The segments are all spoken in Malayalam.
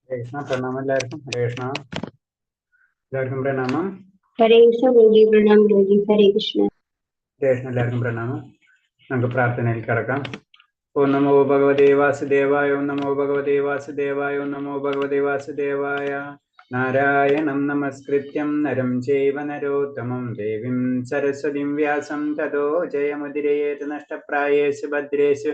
ഹരേ കൃഷ്ണ. പ്രണാമം എല്ലാവർക്കും. ഹരേ കൃഷ്ണ. എല്ലാവർക്കും പ്രണാമം. ഹരേ കൃഷ്ണ ഗുരുജി. പ്രണാം ഗുരുജി. ഹരേ കൃഷ്ണ. ഹരേ കൃഷ്ണ. എല്ലാവർക്കും പ്രണാമം. നമുക്ക് പ്രാർത്ഥനയിൽ കിടക്കാം. ഓം നമോ ഭഗവതേ വാസുദേവായ. ഓം നമോ ഭഗവതേ വാസുദേവായ. ഓം നമോ ഭഗവതേ വാസുദേവായ. നാരായണം നമസ്കൃത്യം നരം ചൈവ നരോത്തമം ദേവീം സരസ്വതീം വ്യാസം തതോ ജയമുദിരയേത് നഷ്ടപ്രായേഷു ഭദ്രേഷു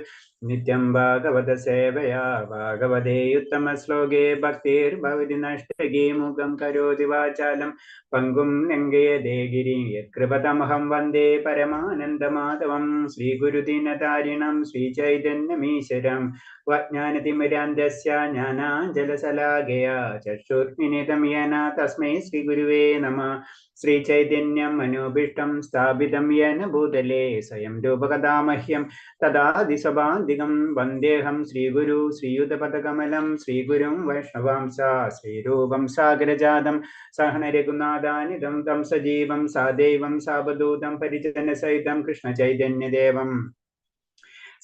നിത്യം ഭാഗവത സേവയാ ഭാഗവതേയുത്തമ ശ്ലോകേ ഭക്തിർഭവതി നഷ്ടകേ മുഖം കരോതി വാചാലം പങ്കും ലംഘയതേ ഗിരിം യത്കൃപതമഹം വന്ദേ പരമാനന്ദമാധവം. ശ്രീഗുരുദീനതാരിണം ശ്രീചൈതന്യമീശ്വരം വജ്ഞാനതിമിരാന്ധസ്യ ജ്ഞാനാഞ്ജലശലാകയാ ചക്ഷുർമിലിതം യേന തസ്മൈ ശ്രീഗുരുവേ നമഃ. ശ്രീചൈതന്യം മനോഭീഷ്ടം സ്ഥാപിതം യേന ഭൂതലേ സ്വയം രൂപകഥാമഹ്യം തദാദിശഭാന്തികം വന്ദേഹം ശ്രീഗുരു ശ്രീയുതപദകമലം ശ്രീഗുരും വൈഷ്ണവാംസ ശ്രീരൂപം സാഗരജാതം സഹന രഘുനാഥാനിധം തം സജീവം സാദൈവം സാവധൂതം പരിജനസഹിതം കൃഷ്ണചൈതന്യദേവം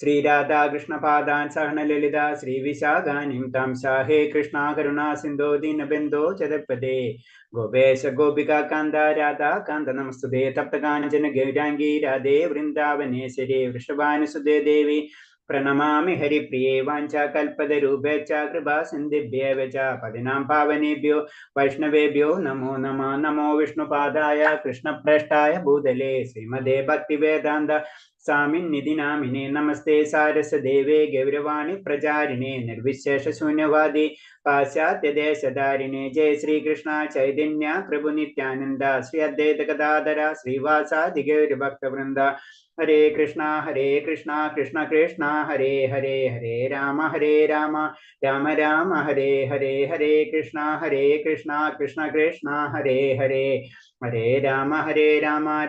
ശ്രീരാധാകൃഷ്ണപാദാൻ സഹന ലളിത ശ്രീവിശാഖാനിം താം സാഹേ കൃഷ്ണ കരുണാ സിന്ധോ ദീനബന്ധോ ജഗത്പദേ ഗോപേശ ഗോപികാ കാന്ത രാധാ കാന്ത നമസ്തുതേ തപ്തകാഞ്ചന ഗൗരാംഗീ രാധേ വൃന്ദാവനേശ്വരി വൃഷഭാനുസുതേ ദേവി പ്രണമാമി ഹരിപ്രിയേ വാഞ്ചാകൽപതരൂപേച്ഛ കൃപാ സിന്ധിഭ്യേവ ച പതിനാം പാവനേഭ്യോ വൈഷ്ണവേഭ്യോ നമോ നമഃ. നമോ വിഷ്ണുപാദായ കൃഷ്ണപ്രേഷ്ഠായ ഭൂതലേ ശ്രീമദേ ഭക്തിവേദാന്ത സ്വാമിന്നിധി നാമിനെ നമസ്തേ സാരസ്വദേവേ ഗൗരവാണി പ്രചാരിണേ നിർവിശേഷ ശൂന്യവാദി പാശ്ചാത്യദേശധാരിണേ. ജയ ശ്രീകൃഷ്ണ ചൈതന്യ പ്രഭു നിത്യാനന്ദ ശ്രീ അദ്വൈത ഗദാധര ശ്രീവാസാദി ഗൗരഭക്തവൃന്ദ. ഹരേ കൃഷ്ണ കൃഷ്ണ കൃഷ്ണ ഹരേ ഹരേ ഹരേ രാമ രാമ രാമ ഹരേ ഹരേ. ഹരേ കൃഷ്ണ കൃഷ്ണ കൃഷ്ണ ഹരേ ഹരേ ഹരേ രാമ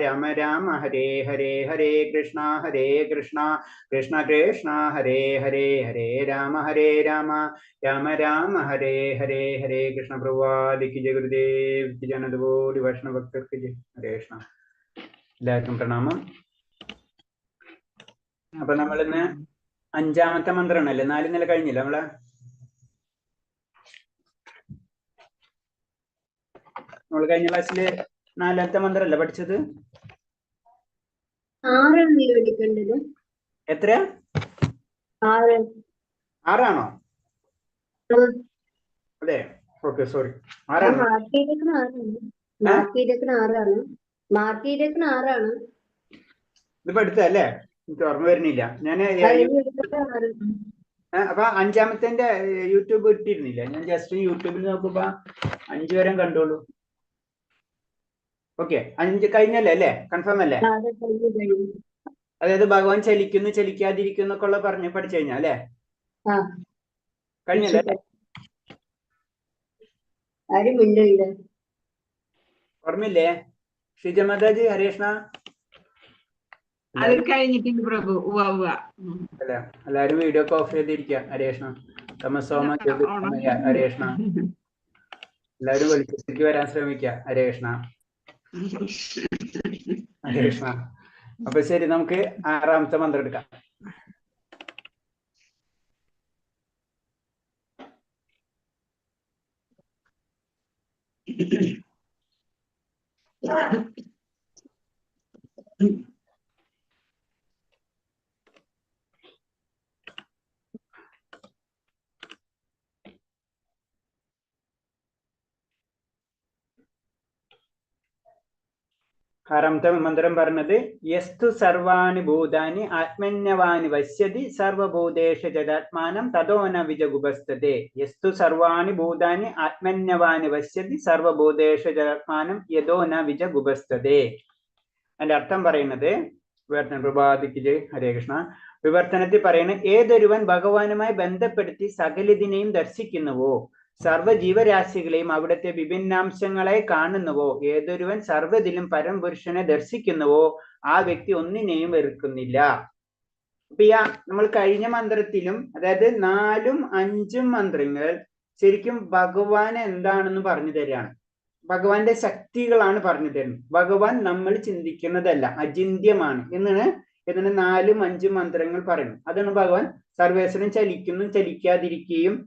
രാമ രാമ ഹരേ ഹരേ. ഹരേ കൃഷ്ണ കൃഷ്ണ കൃഷ്ണ ഹരേ ഹരേ. ഹരേ രാമ രാമ രാമ ഹരേ ഹരേ. ഹരേ കൃഷ്ണ. പ്രഭുവാദിക്ക് ജയ ഗുരുദേവ് ജനതുപോലി വൈഷ്ണവ ഭക്തർക്ക് ജയ. ഹരേ കൃഷ്ണ. എല്ലാവർക്കും പ്രണാമം. അപ്പൊ നമ്മളിന്ന് 5ാമത്തെ മന്ത്രമാണല്ലേ. 4 നില കഴിഞ്ഞില്ല നമ്മൾ കഴിഞ്ഞ ക്ലാസ്സില് 4ാമത്തെ മന്ത്രമല്ല പഠിച്ചത്. എത്ര? 6ആണോ? അതെ, ഓക്കെ, സോറി. 6ആണ്. ഇത് പഠിത്തല്ലേ? എനിക്ക് ഓർമ്മ വരുന്നില്ല. അപ്പൊ 5ാമത്തെ യൂട്യൂബ് ഇട്ടിരുന്നില്ല. ഞാൻ ജസ്റ്റ് യൂട്യൂബിൽ നോക്കുമ്പോ 5 വരെ കണ്ടോളൂ. ഓക്കെ, 5 കഴിഞ്ഞല്ലേ അല്ലേ? കൺഫേം അല്ലേ? അതായത് ഭഗവാൻ ചലിക്കുന്നു ചലിക്കാതിരിക്കുന്നു ഒക്കെ ഉള്ള പറഞ്ഞ് പഠിച്ചു കഴിഞ്ഞാ അല്ലേ? കഴിഞ്ഞല്ലേ? ഓർമ്മയില്ലേ ശ്രീജമാതാജി? ഹരേഷ്ണ അത് കഴിഞ്ഞിട്ടുണ്ട് പ്രഭു. അല്ല, എല്ലാരും വീഡിയോ ഒക്കെ ഓഫ് ചെയ്തിരിക്കുക. ഹരേഷ്ണ തമസോമ ഹരേഷ്ണ. എല്ലാവരും വെളിച്ചത്തേക്ക് വരാൻ ശ്രമിക്കുക. ഹരേഷ്ണ ഹരേഷ്ണ. അപ്പൊ ശരി, നമുക്ക് 6ാമത്തെ മന്ത്രം എടുക്കാം. ആറാമത്തെ മന്ത്രം പറഞ്ഞത് യസ്തു സർവാണി ഭൂതാനി ആത്മന്യവാനി പശ്യതി സർവഭൂതേഷു ജഗാത്മാനം തതോന വിജഗുപസ്ഥതേ. യസ്തു സർവാണി ഭൂതാനി ആത്മന്യവാനി പശ്യതി സർവഭൂതേഷു ജഗാത്മാനം യതോന വിജഗുപസ്ഥതേ. അതിന്റെ അർത്ഥം പറയുന്നത് വിവർത്തന. ഹരേ കൃഷ്ണ. വിവർത്തനത്തിൽ പറയുന്നത് ഏതൊരുവൻ ഭഗവാനുമായി ബന്ധപ്പെടുത്തി സകലതിനെയും ദർശിക്കുന്നുവോ, സർവ്വജീവരാശികളെയും അവിടുത്തെ വിഭിന്നാംശങ്ങളെ കാണുന്നുവോ, ഏതൊരുവൻ സർവ്വതിലും പരംപുരുഷനെ ദർശിക്കുന്നുവോ ആ വ്യക്തി ഒന്നിനെയും വെറുക്കുന്നില്ല. അപ്പൊ നമ്മൾ കഴിഞ്ഞ മന്ത്രത്തിലും, അതായത് 4ഉം 5ഉം മന്ത്രങ്ങൾ ശരിക്കും ഭഗവാൻ എന്താണെന്ന് പറഞ്ഞു തരികയാണ്. ഭഗവാന്റെ ശക്തികളാണ് പറഞ്ഞു തരുന്നത്. ഭഗവാൻ നമ്മൾ ചിന്തിക്കുന്നതല്ല, അചിന്യമാണ് എന്നാണ് ഇതിന് 4ഉം 5ഉം മന്ത്രങ്ങൾ പറയുന്നു. അതാണ് ഭഗവാൻ സർവേശ്വരൻ ചലിക്കുന്നു ചലിക്കാതിരിക്കുകയും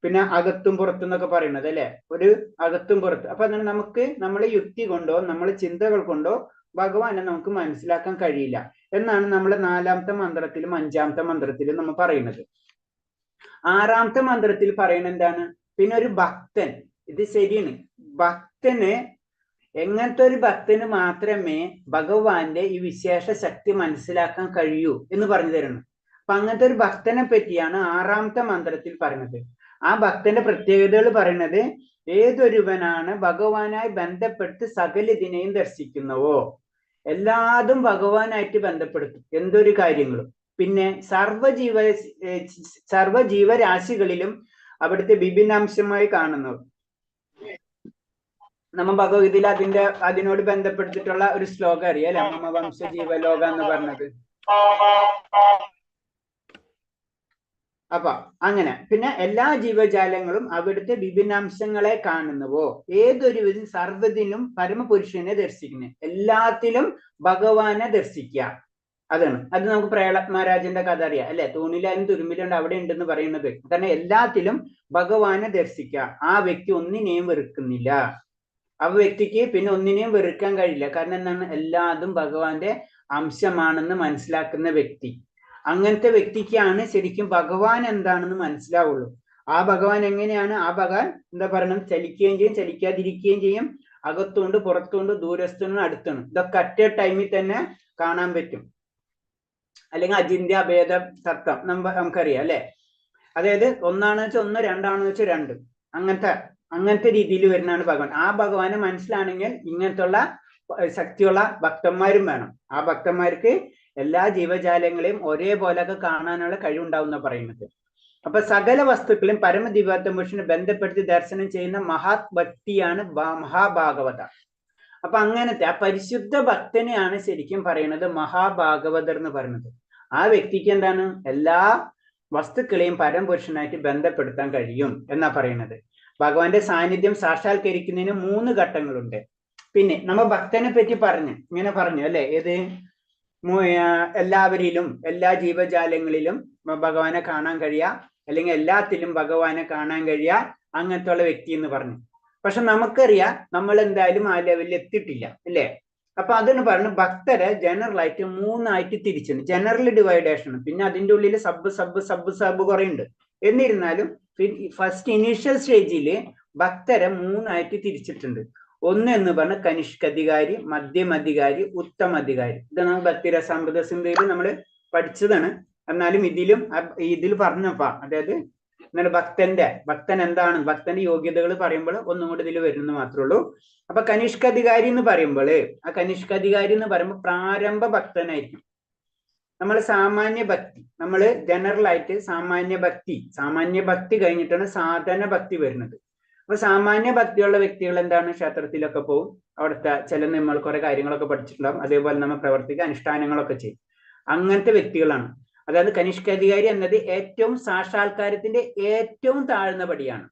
പിന്നെ അകത്തും പുറത്തും എന്നൊക്കെ പറയുന്നത് അല്ലെ, ഒരു അകത്തും പുറത്തും. അപ്പൊ അങ്ങനെ നമുക്ക് നമ്മളെ യുക്തി കൊണ്ടോ നമ്മളെ ചിന്തകൾ കൊണ്ടോ ഭഗവാനെ നമുക്ക് മനസ്സിലാക്കാൻ കഴിയില്ല എന്നാണ് നമ്മൾ 4ാമത്തെ മന്ത്രത്തിലും 5ാമത്തെ മന്ത്രത്തിലും നമ്മൾ പറയുന്നത്. 6ാമത്തെ മന്ത്രത്തിൽ പറയുന്നത് എന്താണ്? പിന്നെ ഒരു ഭക്തൻ, ഇത് ശരിയാണ്, ഭക്തന്, എങ്ങനത്തെ ഒരു ഭക്തന് മാത്രമേ ഭഗവാന്റെ ഈ വിശേഷ ശക്തി മനസ്സിലാക്കാൻ കഴിയൂ എന്ന് പറഞ്ഞു തരുന്നു. അപ്പൊ അങ്ങനത്തെ ഒരു ഭക്തനെ പറ്റിയാണ് 6ാമത്തെ മന്ത്രത്തിൽ പറയുന്നത്. ആ ഭക്തന്റെ പ്രത്യേകതകൾ പറയുന്നത്, ഏതൊരുവനാണ് ഭഗവാനായി ബന്ധപ്പെട്ട് സകലതിനെയും ദർശിക്കുന്നുവോ, എല്ലാതും ഭഗവാനായിട്ട് ബന്ധപ്പെടുത്തും എന്തൊരു കാര്യങ്ങളും. പിന്നെ സർവജീവരാശികളിലും അവിടുത്തെ വിഭിന്നാംശമായി കാണുന്നു. നമ്മ ഭഗവത്ഗീതയിൽ അതിനോട് ബന്ധപ്പെടുത്തിയിട്ടുള്ള ഒരു ശ്ലോകം അറിയാം, മമ വംശ ജീവലോക എന്ന് പറഞ്ഞത്. അപ്പൊ അങ്ങനെ പിന്നെ എല്ലാ ജീവജാലങ്ങളും അവിടുത്തെ വിഭിന്നാംശങ്ങളെ കാണുന്നുവോ, ഏതൊരു സർവ്വതിനും പരമപുരുഷനെ ദർശിക്കുന്നു, എല്ലാത്തിലും ഭഗവാനെ ദർശിക്കുക. അതാണ്, അത് നമുക്ക് പ്രഹ്ലാദ് മഹാരാജന്റെ കഥ അറിയാം അല്ലെ, തൂണിലായാലും തുരുമ്പിലുണ്ട് അവിടെ ഉണ്ടെന്ന് പറയുന്നത്. കാരണം എല്ലാത്തിലും ഭഗവാനെ ദർശിക്കുക. ആ വ്യക്തി ഒന്നിനെയും വെറുക്കുന്നില്ല. ആ വ്യക്തിക്ക് പിന്നെ ഒന്നിനെയും വെറുക്കാൻ കഴിയില്ല. കാരണം എന്താണ്? എല്ലാതും ഭഗവാന്റെ അംശമാണെന്ന് മനസ്സിലാക്കുന്ന വ്യക്തി. അങ്ങനത്തെ വ്യക്തിക്കാണ് ശരിക്കും ഭഗവാൻ എന്താണെന്ന് മനസ്സിലാവുള്ളൂ. ആ ഭഗവാൻ എങ്ങനെയാണ്? ആ ഭഗവാൻ എന്താ പറയുന്നത്? ചലിക്കുകയും ചെയ്യും, ചലിക്കാതിരിക്കുകയും ചെയ്യും, അകത്തുണ്ട്, പുറത്തുണ്ട്, ദൂരസ്ഥനും അടുത്തുണ്ട്. ഇതൊക്കെ അറ്റ് എ ടൈമിൽ തന്നെ കാണാൻ പറ്റും. അല്ലെങ്കിൽ അചിന്ത്യ ഭേദ തത്വം നമുക്കറിയാം അല്ലെ. അതായത് ഒന്നാണെന്ന് വെച്ചാൽ ഒന്ന്, രണ്ടാണെന്ന് വെച്ചാൽ രണ്ട്. അങ്ങനത്തെ രീതിയിൽ വരുന്നതാണ് ഭഗവാൻ. ആ ഭഗവാനെ മനസ്സിലാണെങ്കിൽ ഇങ്ങനത്തുള്ള ശക്തിയുള്ള ഭക്തന്മാരും വേണം. ആ ഭക്തന്മാർക്ക് എല്ലാ ജീവജാലങ്ങളെയും ഒരേപോലെയൊക്കെ കാണാനുള്ള കഴിവുണ്ടാവുന്ന പറയുന്നത്. അപ്പൊ സകല വസ്തുക്കളും പരമദിവ്യാത്മ പുരുഷനെ ബന്ധപ്പെടുത്തി ദർശനം ചെയ്യുന്ന മഹാത് ഭക്തിയാണ് മഹാഭാഗവത. അപ്പൊ അങ്ങനത്തെ ആ പരിശുദ്ധ ഭക്തനെയാണ് ശരിക്കും പറയുന്നത് മഹാഭാഗവതർ എന്ന് പറയുന്നത്. ആ വ്യക്തിക്ക് എന്താണ്? എല്ലാ വസ്തുക്കളെയും പരമപുരുഷനായിട്ട് ബന്ധപ്പെടുത്താൻ കഴിയും എന്നാ പറയുന്നത്. ഭഗവാന്റെ സാന്നിധ്യം സാക്ഷാത്കരിക്കുന്നതിന് 3 ഘട്ടങ്ങളുണ്ട്. പിന്നെ നമ്മ ഭക്തനെ പറ്റി ഇങ്ങനെ പറഞ്ഞു അല്ലെ, ഏത് എല്ലാവരിലും എല്ലാ ജീവജാലങ്ങളിലും ഭഗവാനെ കാണാൻ കഴിയുക, അല്ലെങ്കിൽ എല്ലാത്തിലും ഭഗവാനെ കാണാൻ കഴിയുക, അങ്ങനത്തെ ഉള്ള വ്യക്തി എന്ന് പറഞ്ഞു. പക്ഷെ നമുക്കറിയാം നമ്മൾ എന്തായാലും ആ ലെവലിൽ എത്തിയിട്ടില്ല അല്ലേ. അപ്പൊ അതെന്ന് പറഞ്ഞു ഭക്തരെ ജനറൽ ആയിട്ട് 3ആയിട്ട് തിരിച്ചിട്ടുണ്ട്. ജനറൽ ഡിവൈഡേഷൻ, പിന്നെ അതിൻ്റെ ഉള്ളിൽ സബ് കുറെ ഉണ്ട്. എന്നിരുന്നാലും ഫസ്റ്റ് ഇനീഷ്യൽ സ്റ്റേജിൽ ഭക്തരെ 3ആയിട്ട് തിരിച്ചിട്ടുണ്ട്. ഒന്ന് എന്ന് പറഞ്ഞ കനിഷ്കധികാരി, മധ്യമധികാരി, ഉത്തമധികാരി. ഇത് നമ്മൾ ഭക്തിരസാമൃത സിന്ധുവിൽ നമ്മൾ പഠിച്ചതാണ്. എന്നാലും ഇതിൽ പറഞ്ഞപ്പാ, അതായത് ഭക്തൻ എന്താണ്, ഭക്തന്റെ യോഗ്യതകൾ പറയുമ്പോൾ ഒന്നും കൂടി ഇതിൽ വരുന്നത് മാത്രമേ ഉള്ളൂ. അപ്പൊ കനിഷ്കധികാരി എന്ന് പറയുമ്പോൾ, ആ കനിഷ്കധികാരി എന്ന് പറയുമ്പോൾ പ്രാരംഭ ഭക്തനായിരിക്കും. നമ്മൾ സാമാന്യ ഭക്തി, നമ്മൾ ജനറൽ ആയിട്ട് സാമാന്യ ഭക്തി കഴിഞ്ഞിട്ടാണ് സാധന ഭക്തി വരുന്നത്. അപ്പൊ സാമാന്യ ഭക്തിയുള്ള വ്യക്തികൾ എന്താണ്? ക്ഷേത്രത്തിലൊക്കെ പോകും, അവിടുത്തെ ചില നമ്മൾ കുറെ കാര്യങ്ങളൊക്കെ പഠിച്ചിട്ടുണ്ടാവും, അതേപോലെ നമ്മൾ പ്രവർത്തിക്കുക, അനുഷ്ഠാനങ്ങളൊക്കെ ചെയ്യും. അങ്ങനത്തെ വ്യക്തികളാണ്. അതായത് കനിഷ്കാധികാരി എന്നത് ഏറ്റവും സാക്ഷാത്കാരത്തിന്റെ ഏറ്റവും താഴ്ന്ന പടിയാണ്.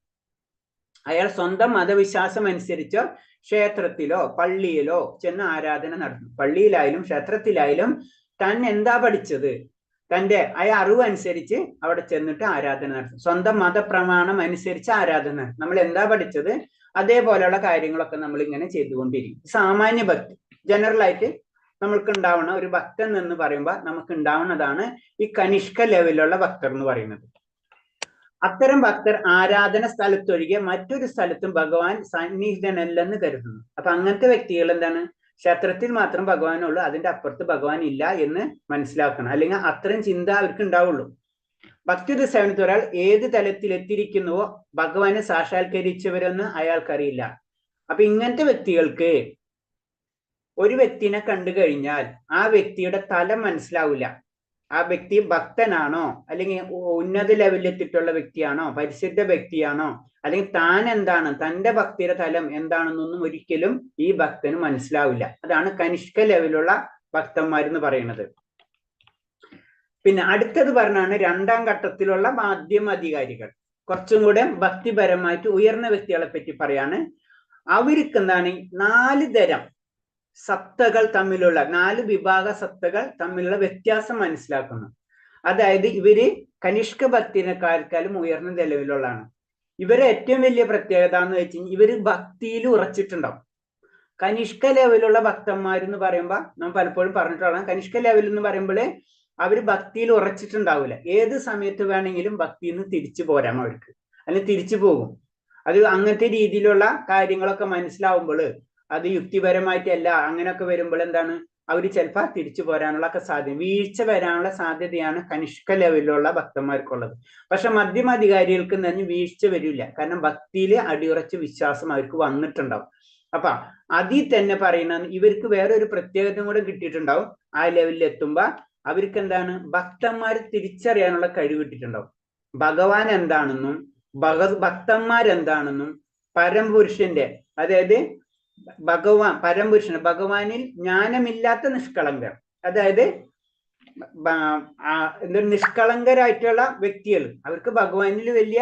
അയാൾ സ്വന്തം മതവിശ്വാസം അനുസരിച്ചോ ക്ഷേത്രത്തിലോ പള്ളിയിലോ ചെന്ന് ആരാധന നടത്തും. പള്ളിയിലായാലും ക്ഷേത്രത്തിലായാലും താൻ എന്താ പഠിച്ചത്, തന്റെ ആ അറിവ് അനുസരിച്ച് അവിടെ ചെന്നിട്ട് ആരാധന നടത്തും. സ്വന്തം മതപ്രമാണം അനുസരിച്ച് ആരാധന. നമ്മൾ എന്താ പഠിച്ചത് അതേപോലെയുള്ള കാര്യങ്ങളൊക്കെ നമ്മൾ ഇങ്ങനെ ചെയ്തുകൊണ്ടിരിക്കും. സാമാന്യ ഭക്തി ജനറൽ ആയിട്ട് നമ്മൾക്ക് ഉണ്ടാവുന്ന ഒരു ഭക്തൻ എന്ന് പറയുമ്പോൾ നമുക്ക് ഉണ്ടാവുന്നതാണ് ഈ കനിഷ്ക ലെവലിലുള്ള ഭക്തർ എന്ന് പറയുന്നത്. അത്തരം ഭക്തർ ആരാധന സ്ഥലത്തൊഴികെ മറ്റൊരു സ്ഥലത്തും ഭഗവാൻ സന്നിഹിതനല്ലെന്ന് കരുതുന്നു. അപ്പൊ അങ്ങനത്തെ വ്യക്തികൾ എന്താണ്? ക്ഷേത്രത്തിൽ മാത്രം ഭഗവാനുള്ളൂ, അതിന്റെ അപ്പുറത്ത് ഭഗവാൻ ഇല്ല എന്ന് മനസ്സിലാക്കണം. അല്ലെങ്കിൽ അത്രയും ചിന്ത അവർക്ക് ഉണ്ടാവുള്ളൂ. ഭക്തിയുടെ സേവനത്തിൽ ഒരാൾ ഏത് തലത്തിൽ എത്തിയിരിക്കുന്നുവോ ഭഗവാനെ സാക്ഷാത്കരിച്ചവരെന്ന് അയാൾക്കറിയില്ല. അപ്പൊ ഇങ്ങനത്തെ വ്യക്തികൾക്ക് ഒരു വ്യക്തിനെ കണ്ടു കഴിഞ്ഞാൽ ആ വ്യക്തിയുടെ തലം മനസ്സിലാവില്ല. ആ വ്യക്തി ഭക്തനാണോ, അല്ലെങ്കിൽ ഉന്നത ലെവലിൽ എത്തിയിട്ടുള്ള വ്യക്തിയാണോ, പരിശുദ്ധ വ്യക്തിയാണോ, അല്ലെങ്കിൽ താൻ എന്താണ്, തന്റെ ഭക്തിയുടെ തലം എന്താണെന്നൊന്നും ഒരിക്കലും ഈ ഭക്തന് മനസ്സിലാവില്ല. അതാണ് കനിഷ്ക ലെവലുള്ള ഭക്തന്മാരെന്ന് പറയുന്നത്. പിന്നെ അടുത്തത് പറഞ്ഞാണ് 2ാം ഘട്ടത്തിലുള്ള മാധ്യമധികാരികൾ. കുറച്ചും കൂടെ ഭക്തിപരമായിട്ട് ഉയർന്ന വ്യക്തികളെ പറ്റി പറയാണ്. അവർക്ക് എന്താണ് 4 തരം സത്തകൾ തമ്മിലുള്ള 4 വിഭാഗ സത്തകൾ തമ്മിലുള്ള വ്യത്യാസം മനസ്സിലാക്കുന്നു. അതായത് ഇവര് കനിഷ്ക ഭക്തിനെക്കാൾക്കാളും ഉയർന്ന നിലവിലുള്ളതാണ്. ഇവരെ ഏറ്റവും വലിയ പ്രത്യേകത എന്ന് വെച്ച് കഴിഞ്ഞാൽ ഇവര് ഭക്തിയിൽ ഉറച്ചിട്ടുണ്ടാവും. കനിഷ്ക ലെവലുള്ള ഭക്തന്മാരെന്ന് പറയുമ്പോൾ നമ്മൾ പലപ്പോഴും പറഞ്ഞിട്ടുള്ള കനിഷ്ക ലെവൽ എന്ന് പറയുമ്പോൾ അവര് ഭക്തിയിൽ ഉറച്ചിട്ടുണ്ടാവില്ല. ഏത് സമയത്ത് വേണമെങ്കിലും ഭക്തിയിൽ നിന്ന് തിരിച്ചു പോരാം അവർക്ക്, അല്ലെങ്കിൽ തിരിച്ചു പോകും. അത് അങ്ങനത്തെ രീതിയിലുള്ള കാര്യങ്ങളൊക്കെ മനസ്സിലാവുമ്പോൾ, അത് യുക്തിപരമായിട്ടല്ല അങ്ങനെയൊക്കെ വരുമ്പോൾ എന്താണ്, അവർ ചിലപ്പോൾ തിരിച്ചു പോരാനുള്ള ഒക്കെ സാധ്യത, വീഴ്ച വരാനുള്ള സാധ്യതയാണ് കനിഷ്ക ലെവലിലുള്ള ഭക്തന്മാർക്കുള്ളത്. പക്ഷെ മധ്യമാധികാരികൾക്ക് തന്നെ വീഴ്ച വരില്ല, കാരണം ഭക്തിയിൽ അടിയുറച്ച വിശ്വാസം അവർക്ക് വന്നിട്ടുണ്ടാവും. അപ്പൊ അതിൽ തന്നെ പറയുന്ന ഇവർക്ക് വേറെ ഒരു പ്രത്യേകത കൂടെ കിട്ടിയിട്ടുണ്ടാവും. ആ ലെവലിൽ എത്തുമ്പോ അവർക്ക് എന്താണ്, ഭക്തന്മാരെ തിരിച്ചറിയാനുള്ള കഴിവ് കിട്ടിയിട്ടുണ്ടാവും. ഭഗവാൻ എന്താണെന്നും ഭക്തന്മാരെന്താണെന്നും പരംപുരുഷന്റെ, അതായത് പരംപുരുഷൻ ഭഗവാനിൽ ജ്ഞാനമില്ലാത്ത നിഷ്കളങ്കർ, അതായത് നിഷ്കളങ്കരായിട്ടുള്ള വ്യക്തികൾ, അവർക്ക് ഭഗവാനിൽ വലിയ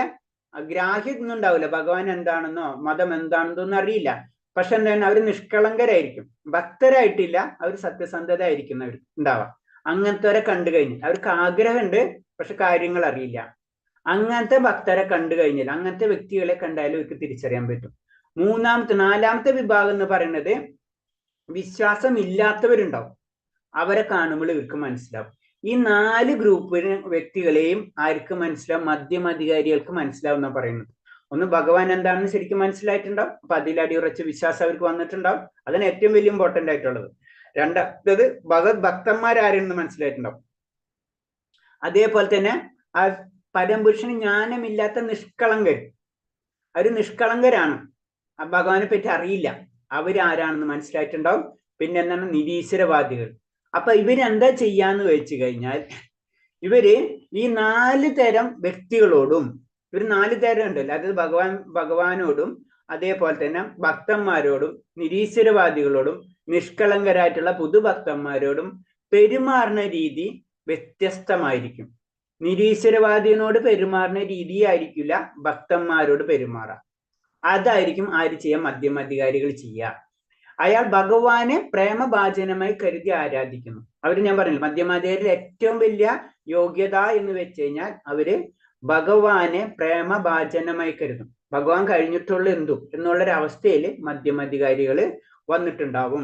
ഗ്രാഹ്യം ഒന്നും ഉണ്ടാവില്ല. ഭഗവാൻ എന്താണെന്നോ മതം എന്താണെന്നോ ഒന്നും അറിയില്ല. പക്ഷെ എന്താണ്, അവർ നിഷ്കളങ്കരായിരിക്കും, ഭക്തരായിട്ടില്ല, അവർ സത്യസന്ധത ആയിരിക്കുന്നവർ ഉണ്ടാവാം. അങ്ങനത്തെ കണ്ടു കഴിഞ്ഞാൽ അവർക്ക് ആഗ്രഹമുണ്ട്, പക്ഷെ കാര്യങ്ങൾ അറിയില്ല. അങ്ങനത്തെ ഭക്തരെ കണ്ടു കഴിഞ്ഞാൽ, അങ്ങനത്തെ വ്യക്തികളെ കണ്ടാലും അവർക്ക് തിരിച്ചറിയാൻ പറ്റും. നാലാമത്തെ വിഭാഗം എന്ന് പറയുന്നത് വിശ്വാസം ഇല്ലാത്തവരുണ്ടാവും. അവരെ കാണുമ്പോൾ ഇവർക്ക് മനസ്സിലാവും. ഈ 4 ഗ്രൂപ്പിന് വ്യക്തികളെയും ആർക്ക് മനസ്സിലാവും, മധ്യമാധികാരികൾക്ക് മനസ്സിലാവും എന്നാണ് പറയുന്നത്. ഒന്ന്, ഭഗവാൻ എന്താണെന്ന് ശരിക്കും മനസ്സിലായിട്ടുണ്ടാവും, അപ്പൊ അതിൽ അടിയുറച്ച വിശ്വാസം അവർക്ക് വന്നിട്ടുണ്ടാവും. അതാണ് ഏറ്റവും വലിയ ഇമ്പോർട്ടന്റ് ആയിട്ടുള്ളത്. രണ്ടാമത് ഭക്തന്മാരാരെന്ന് മനസ്സിലായിട്ടുണ്ടാവും. അതേപോലെ തന്നെ ആ പരംപുരുഷന് ജ്ഞാനമില്ലാത്ത നിഷ്കളങ്കർ, അവർ നിഷ്കളങ്കരാണ്, ഭഗവാനെ പറ്റി അറിയില്ല, അവരാരാണെന്ന് മനസ്സിലായിട്ടുണ്ടാവും. പിന്നെ എന്താണ്, നിരീശ്വരവാദികൾ. അപ്പൊ ഇവരെന്താ ചെയ്യാന്ന് വെച്ച് കഴിഞ്ഞാൽ, ഇവര് ഈ 4 തരം വ്യക്തികളോടും, ഇവർ 4 തരം ഉണ്ടല്ലോ, അതായത് ഭഗവാനോടും അതേപോലെ തന്നെ ഭക്തന്മാരോടും നിരീശ്വരവാദികളോടും നിഷ്കളങ്കരായിട്ടുള്ള പുതുഭക്തന്മാരോടും പെരുമാറുന്ന രീതി വ്യത്യസ്തമായിരിക്കും. നിരീശ്വരവാദിയോട് പെരുമാറുന്ന രീതി ആയിരിക്കില്ല ഭക്തന്മാരോട് പെരുമാറാം. അതായിരിക്കും ആര് ചെയ്യാം, മധ്യമാധികാരികൾ ചെയ്യുക. അയാൾ ഭഗവാനെ പ്രേമഭാജനമായി കരുതി ആരാധിക്കുന്നു. ഞാൻ പറഞ്ഞില്ല, മധ്യമാധികാരിൽ ഏറ്റവും വലിയ യോഗ്യത എന്ന് വെച്ച് കഴിഞ്ഞാൽ അവര് ഭഗവാനെ പ്രേമഭാജനമായി കരുതും. ഭഗവാൻ കഴിഞ്ഞിട്ടുള്ള എന്തും എന്നുള്ളൊരവസ്ഥയിൽ മധ്യമാധികാരികൾ വന്നിട്ടുണ്ടാവും.